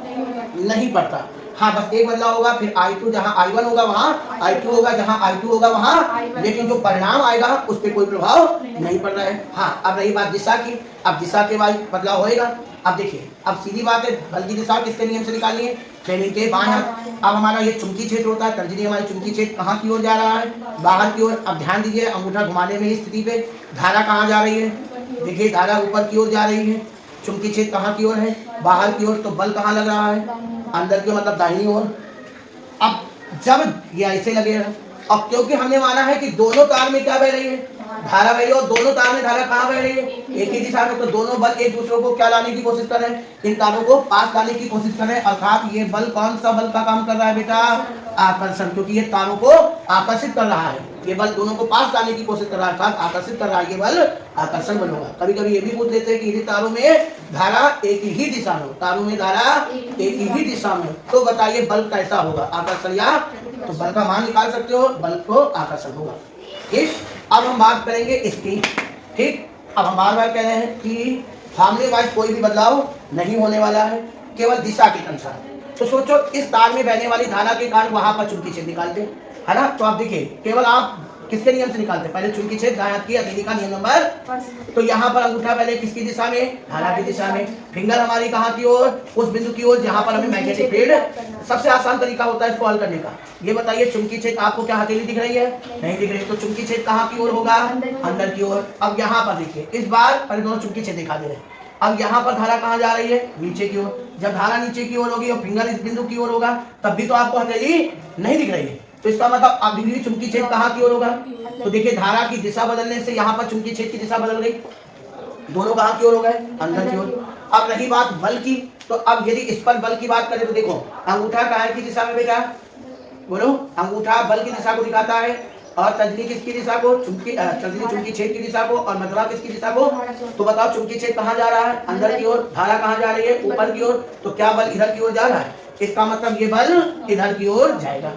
[SPEAKER 1] नहीं पड़ता। हाँ बस एक बदलाव होगा, फिर I2 जहाँ I1 होगा वहाँ I2 होगा, जहाँ I2 होगा वहाँ, लेकिन जो परिणाम आएगा उस पर कोई प्रभाव नहीं पड़ रहा है। हाँ अब रही बात दिशा की, अब दिशा के बाद बदलाव होएगा। अब देखिए, अब सीधी बात है, बल की दिशा किसके नियम से निकालनी है, फ्लेमिंग के बाएं हाथ। अब हमारा ये चुंबकीय क्षेत्र होता है, तर्जनी हमारी चुंबकीय क्षेत्र कहाँ की ओर जा रहा है, बाहर की ओर। अब ध्यान दीजिए अंगूठा घुमाने में इस स्थिति पे धारा कहाँ जा रही है, देखिए धारा ऊपर की ओर जा रही है, चुंबकीय क्षेत्र कहाँ की ओर है, बाहर की ओर। तो बल कहाँ लग रहा है, अंदर की, मतलब दाहिनी ओर। अब जब ये ऐसे लगेगा, अब क्योंकि हमने माना है कि दोनों तार में क्या बह रही है, धारा बह रही है, और दोनों तार में धारा कहाँ बह रही है, एक ही दिशा में। तो दोनों बल एक दूसरे को क्या लाने की कोशिश कर रहे हैं, इन तारों को पास लाने की कोशिश कर रहे हैं। अर्थात ये बल कौन सा बल का काम कर रहा है बेटा, आकर्षण, क्योंकि ये तारों को आकर्षित कर रहा है। ये बल दोनों को पास लाने की कोशिश कर रहा है, अर्थात आकर्षित कर रहा है, ये बल आकर्षण बल होगा। कभी कभी ये भी पूछ लेते हैं कि यदि तारों में धारा एक ही दिशा में, तारों में धारा एक ही दिशा में, तो बताइए बल कैसा होगा, आकर्षण या, तो बल का मान निकाल सकते हो, बल को आकर्षण होगा, ठीक। अब हम बात करेंगे इसकी, ठीक। अब हम बार बार कह रहे हैं कि फार्मूले वाइज कोई भी बदलाव नहीं होने वाला है, केवल दिशा के अनुसार। तो सोचो इस तार में बहने वाली धारा के कारण वहां पर चुंबकीय क्षेत्र निकालते, है ना। तो आप देखिए केवल आप किसके नियम से निकालते हैं, पहले चुंबकीय क्षेत्र दाएं हाथ की हथेली का नियम नंबर। तो यहाँ पर अंगूठा पहले किसकी दिशा में, धारा की दिशा में, फिंगर हमारी कहाँ की ओर, उस बिंदु की ओर जहाँ पर हमें मैग्नेटिक फील्ड। सबसे आसान तरीका होता है इसको हल करने का। ये बताइए चुंबकीय क्षेत्र आपको क्या हथेली दिख रही है, नहीं दिख रही, तो चुंबकीय क्षेत्र कहाँ की ओर होगा, अंदर की ओर। अब यहाँ पर देखिए, इस बार पहले दोनों चुंबकीय क्षेत्र दिखा दे रहे हैं। अब यहाँ पर धारा कहाँ जा रही है, नीचे की ओर। जब धारा नीचे की ओर होगी और फिंगर इस बिंदु की ओर होगा, तब भी तो आपको हथेली नहीं दिख रही है। तो इसका मतलब अभी भी चुंबकीय क्षेत्र कहाँ की ओर होगा। तो देखिए धारा की दिशा बदलने से यहाँ पर चुंबकीय क्षेत्र की दिशा बदल गई, दोनों कहाँ की ओर हो गए, अंदर की ओर। अब रही बात बल की, तो अब यदि इस पर बल की बात करें तो देखो अंगूठा कहाँ की दिशा में बेटा, बोलो, अंगूठा बल की दिशा को दिखाता है, और तर्जनी किसकी दिशा को, तर्जनी चुंबकीय क्षेत्र की दिशा को, और मध्यमा किसकी दिशा को। तो बताओ चुंबकीय क्षेत्र कहाँ जा रहा है, अंदर की ओर। धारा कहाँ जा रही है, ऊपर की ओर। तो क्या बल इधर की ओर जा रहा है, इसका मतलब ये बल इधर की ओर जाएगा।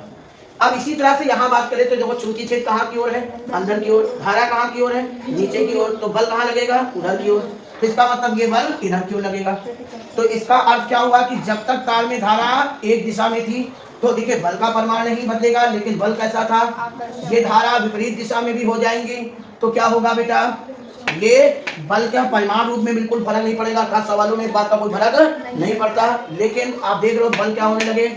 [SPEAKER 1] अब इसी तरह से यहाँ बात करें तो देखो चुंबकीय क्षेत्र कहाँ की ओर है, अंदर की ओर। धारा कहाँ की ओर है, नीचे की ओर। तो बल कहाँ लगेगा, उधर की ओर। तो इसका मतलब ये बल इधर की ओर लगेगा। तो इसका अर्थ क्या हुआ कि जब तक तार में धारा एक दिशा में थी तो देखिए बल का परिमाण नहीं बदलेगा, लेकिन बल कैसा था, ये धारा विपरीत दिशा में भी हो जाएंगी तो क्या होगा बेटा, ये बल का परिमाण रूप में बिल्कुल फर्क नहीं पड़ेगा। खास सवालों में इस बात का कोई फर्क नहीं पड़ता, लेकिन आप देख रहे हो बल क्या होने लगे,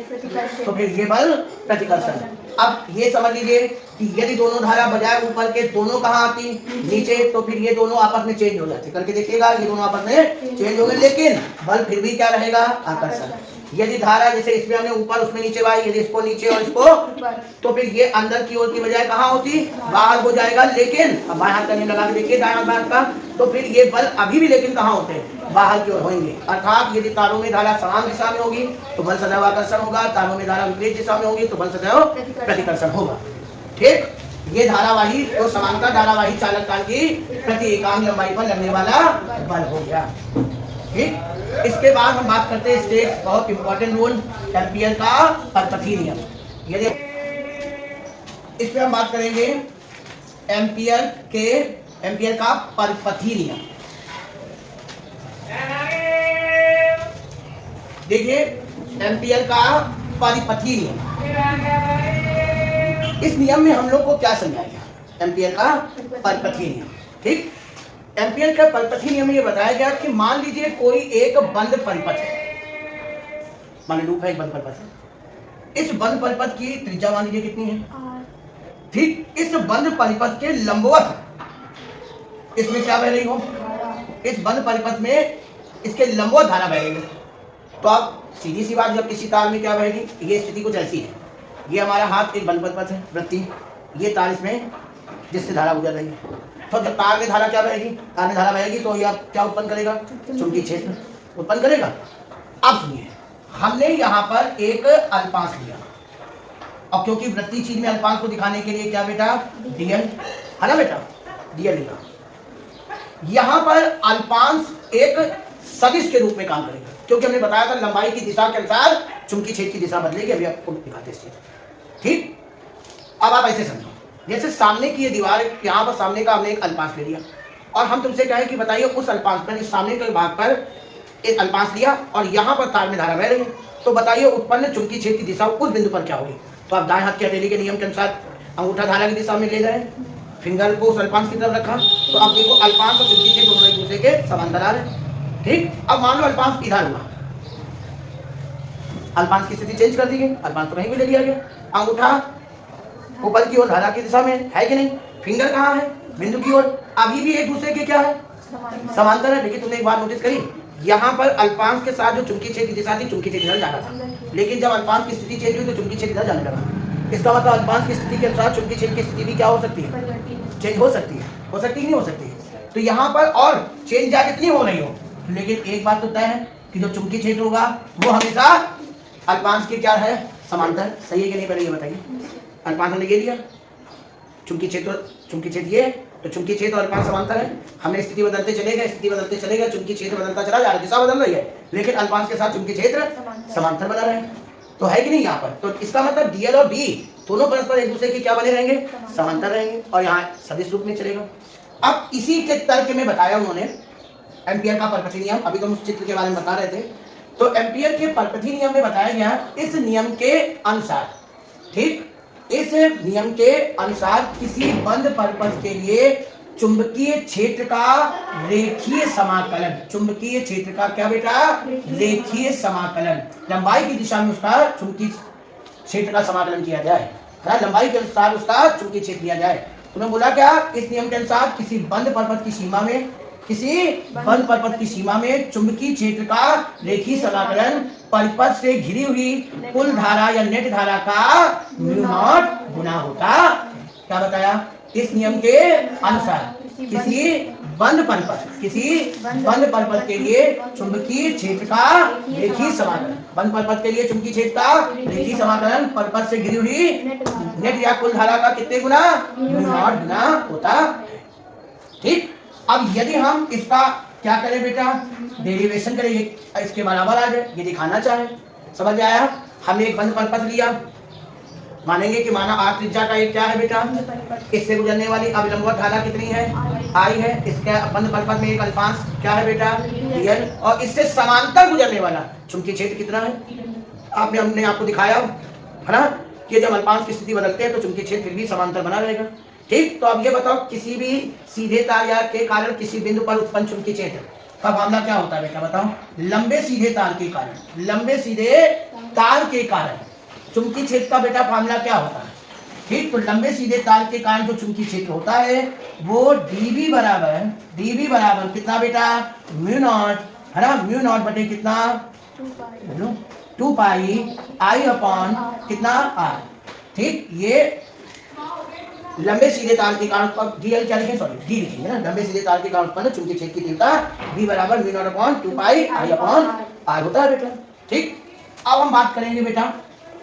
[SPEAKER 1] तो फिर ये बल प्रतिकर्षण। अब ये समझ लीजिए कि यदि दोनों धारा बजाय ऊपर के दोनों कहाँ आती, नीचे, तो फिर ये दोनों आपस में चेंज हो जाते। करके देखिएगा ये दोनों आपस में चेंज हो गए, लेकिन बल फिर भी क्या रहेगा, आकर्षण। यदि धारा जैसे इसमें हमने ऊपर उसमें नीचे भाई, यदि इसको नीचे और इसको, तो फिर ये अंदर की ओर की बजाय कहाँ होती, बाहर हो जाएगा। लेकिन अब बाएं हाथ का नियम लगा के देखिए, दाएं हाथ का, तो फिर ये बल अभी भी लेकिन कहाँ होते हैं, बाहर की ओर होंगे। अर्थात यदि तारों में धारा समान दिशा में होगी तो बल सदैव आकर्षण होगा, तारों में धारा विपरीत दिशा में होगी तो बल सदैव प्रतिकर्षण होगा। ठीक, ये धारावाही तो समांतर धारावाही चालक तार की प्रति एकांक लंबाई पर लगने वाला बल हो गया। ठीक, इसके बाद हम बात करते हैं स्टेट, बहुत इंपॉर्टेंट रूल, एम्पियर का परपथी नियम। यदि इस पे हम बात करेंगे एम्पियर का परपथी नियम। देखिए एम्पियर का परिपथीय नियम। इस नियम में हम लोग को क्या समझाया गया? एम्पियर का परिपथीय नियम। ठीक, एम्पियर का परिपथीय नियम में ये बताया गया कि मान लीजिए कोई एक बंद परिपथ है, मान लूप है एक बंद परिपथ है। इस बंद परिपथ की त्रिज्या मान लीजिए कितनी है? ठीक, इस बंद परिपथ के लंबवत इसमें क्या बह रही हो? इस बंद परिपथ में इसके लंबवत धारा बह रही है। तो आप सीधी सी बात, जब किसी तार में क्या बहेगी, ये स्थिति कुछ ऐसी है, ये हमारा हाथ एक बंद परिपथ है वृत्ति, ये तार इसमें जिससे धारा गुजर रही है। तो जब तार में धारा क्या बहेगी, तार में धारा बहेगी तो यह क्या उत्पन्न करेगा? चुंबकीय क्षेत्र उत्पन्न करेगा। अब सुनिए, हमने यहाँ पर एक अल्पांश लिया, और क्योंकि वृत्तीय चीज में अल्पांश को दिखाने के लिए क्या बेटा, डीएल है ना बेटा, डीएल लिया। यहाँ पर अल्पांश एक सदिश के रूप में काम करेगा, क्योंकि हमने बताया था लंबाई की दिशा के अनुसार चुंबकीय क्षेत्र की दिशा बदलेगी। अभी आपको दिखाते हैं। ठीक, अब आप ऐसे समझो, जैसे सामने की ये दीवार, यहाँ पर सामने का हमने एक अल्पांश ले लिया, और हम तुमसे कहें कि बताइए उस अल्पांश पर, इस सामने के भाग पर एक अल्पांश लिया और यहाँ पर तार में धारा बह रही है, तो बताइए उत्पन्न चुंबकीय क्षेत्र की दिशा उस बिंदु पर क्या होगी? तो आप दाएं हाथ की हथेली के नियम के अनुसार अंगूठा धारा की दिशा में ले जाए, फिंगर को उस अल्पांश की तरफ रखा, तो अब देखो अल्पांश और चुंबकीय क्षेत्र दोनों एक दूसरे के समांतर आ रहे हैं। ठीक, अब मान लो अल्पांश इधर हुआ, अल्पांश की स्थिति चेंज कर दी गई, अल्पांश तो कहीं भी ले लिया गया, अंगूठा ऊपर की ओर धारा की दिशा में है कि नहीं, फिंगर कहाँ है, बिंदु की ओर, अभी भी एक दूसरे के क्या है, समांतर है। लेकिन तुमने एक बात नोटिस करी, यहाँ पर अल्पांश के साथ जो चुंबकीय क्षेत्र की दिशा थी, चुंबकीय क्षेत्र इधर जा रहा था, लेकिन जब अल्पांश की स्थिति चेंज हुई तो चुंबकीय क्षेत्र इधर जाने लगा। इसका मतलब अल्पांश की स्थिति के अनुसार चुंबकीय क्षेत्र की स्थिति भी क्या हो सकती है, चेंज हो सकती है, हो सकती है नहीं हो सकती है। तो यहाँ पर और चेंज जा कितनी हो रही हो, लेकिन एक बात तो तय है कि जो चुंबकीय क्षेत्र होगा वो हमेशा अल्पांश के क्या है, समांतर। सही है कि नहीं, पहले ये बताइए। अल्पांश हमने ये लिया, चुंबकीय क्षेत्र ये, तो चुंबकीय क्षेत्र और अल्पांश समांतर है। हमने स्थिति बदलते चलेगा, स्थिति बदलते चलेगा, चुंबकीय क्षेत्र बदलता चला जा रहा है, दिशा बदल रही है, लेकिन अल्पांश के साथ चुंबकीय क्षेत्र समांतर बना रहे, तो है कि नहीं यहाँ पर। तो इसका मतलब डीएल और बी दोनों परस्पर एक दूसरे के क्या बने रहेंगे, समांतर रहेंगे, और यहाँ सदिश रूप में चलेगा। अब इसी के तर्क में बताया उन्होंने एम्पियर का परिपथीय नियम। अभी तो हम उस चित्र के बारे में बता रहे थे, तो एम्पियर के परिपथीय नियम में बताया गया इस नियम के अनुसार, ठीक, इस नियम के अनुसार किसी बंद परिपथ के लिए चुंबकीय क्षेत्र का रेखीय समाकलन, चुंबकीय क्षेत्र का क्या बेटा, रेखीय समाकलन, लंबाई की दिशा में उसका चुंबकीय क्षेत्र का समाकलन किया जाए, लंबाई के अनुसार उसका चुंबकीय क्षेत्र दिया जाए। तुमने बोला क्या, इस नियम के अनुसार किसी बंद परिपथ की सीमा में, किसी बंद परिपथ की सीमा में चुंबकीय क्षेत्र का रेखीय समाकलन परिपथ से घिरी हुई कुल धारा या नेट धारा का म्यू नॉट गुना होता। क्या बताया, इस नियम के अनुसार किसी बंद परिपथ के लिए चुंबकीय क्षेत्र का रेखीय समाकलन, बंद परिपथ के लिए चुंबकीय क्षेत्र का रेखीय समाकलन परिपथ से घिरी हुई नेट या कुल धारा का कितने गुना, म्यू नॉट गुना होता। ठीक, अब यदि हम इसका क्या करें बेटा, डेरिवेशन करें, इसके बराबर आ जाए, ये दिखाना चाहे, समझ में आया। हमने एक बंद परिपथ लिया, मानेंगे कि माना आर त्रिज्या का एक क्या है बेटा, इससे गुजरने वाली अविलंबवत धारा कितनी है, आई है। इसके बंद परिपथ में एक अल्पांश क्या है बेटा, डीएल, और इससे समांतर गुजरने वाला चुंबकीय क्षेत्र कितना है, हमने आपको दिखाया है ना, कि जब अल्पांश की स्थिति बदलते हैं तो चुंबकीय क्षेत्र फिर भी समांतर बना रहेगा। ठीक, तो अब ये बताओ, किसी भी सीधे तार या के कारण किसी बिंदु पर उत्पन्न चुंबकीय क्षेत्र का मामला क्या होता है बेटा, बताओ। लंबे सीधे तार के कारण, लंबे सीधे तार के कारण चुंबकीय क्षेत्र का बेटा मामला क्या होता है। ठीक, तो लंबे सीधे तार के कारण जो चुंबकीय क्षेत्र होता है वो डीबी बराबर कितना बेटा, म्यू नॉट, है ना, म्यू नॉट बटे कितना, 2 पाई आई अपॉन कितना, आर। ठीक, ये लंबे सीधे तार के कारण डीएल क्या लिखें, सॉरी डी लिखेंगे ना, लंबे सीधे तार के कारण उत्पन्न चुंबकीय क्षेत्र की तीव्रता बी बराबर mu naught upon 2 pi I upon R होता है बेटा। ठीक, अब हम बात करेंगे बेटा,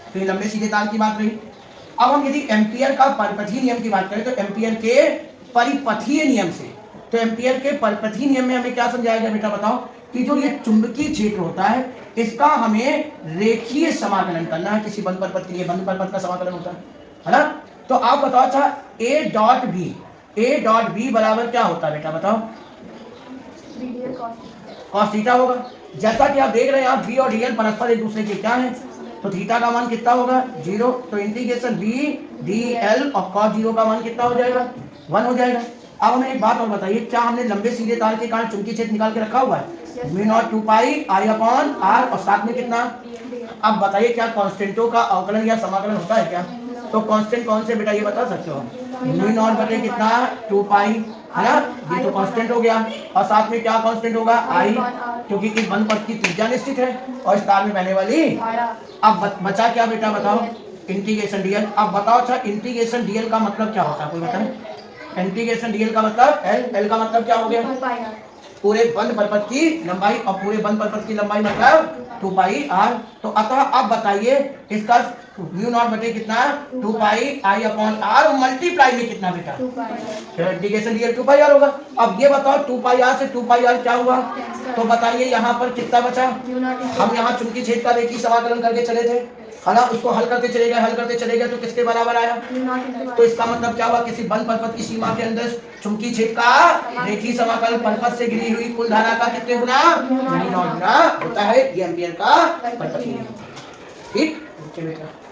[SPEAKER 1] तो ये लंबे सीधे तार की बात रही। अब हम यदि एम्पियर का परिपथीय नियम की बात करें, तो एम्पियर के परिपथीय नियम से, तो एम्पियर के परिपथीय नियम में हमें क्या समझाया गया बेटा, बताओ, कि जो ये चुंबकीय क्षेत्र होता है इसका हमें रेखीय समाकलन करना है। किसी बंद परिपथ के लिए बंद परिपथ का समाकलन होता है ना। तो आप बताओ, अच्छा ए डॉट बी बराबर क्या होता है बेटा, बताओ, कॉस थीटा होगा। जैसा कि आप देख रहे हैं, आप बी और डीएल परस्पर एक दूसरे के क्या है, तो थीटा का मान कितना होगा 0। तो इंटीग्रेशन बी डी एल और cos 0 का मान कितना हो जाएगा 1 हो जाएगा। अब हमें एक बात और बताइए, क्या हमने लंबे सीधे तार के कारण चुंबकीय क्षेत्र निकाल के रखा हुआ है mu naught 2 pi I upon R और साथ में कितना। अब बताइए क्या कांस्टेंटों का अवकलन या समाकलन होता है क्या। तो कांस्टेंट कौन से बेटा ये बता सकते हो। म्यू नॉट बटे कितना 2 पाई है ना, ये तो कांस्टेंट हो गया और साथ में क्या कांस्टेंट होगा आई, क्योंकि इस बंद पथ की त्रिज्या निश्चित है और इस तार में बहने वाली। अब बचा क्या बेटा बताओ इंटीग्रेशन डीएल। अब बताओ अच्छा इंटीग्रेशन डीएल का मतलब क्या होता है कोई बताए। इंटीग्रेशन डीएल का मतलब एल का मतलब क्या हो गया पूरे बंद परपथ की लंबाई और पूरे बंद परपथ की लंबाई मतलब 2 पाई आर। तो अतः अब बताइए इसका म्यू नॉट बटे कितना 2 पाई आई अपॉन आर और मल्टीप्लाई में कितना बेटा इंटीग्रेशन डीएल 2 पाई आर होगा। अब ये बताओ 2 पाई आर से 2 पाई आर क्या हुआ। तो बताइए यहाँ पर कितना बचा। हम यहाँ चुंबकीय क्षेत्र का रेखीय समाकलन करके चले थे है ना, उसको हल करते चले गए तो किसके बराबर आया। तो इसका मतलब क्या हुआ किसी बंद परपथ की सीमा के अंदर चुंबकीय क्षेत्र का रेखीय समाकलन परपथ से गिरी हुई कुल धारा का कितने गुना गुना होता है। ये एम्पियर का परपथ। ठीक बेटा।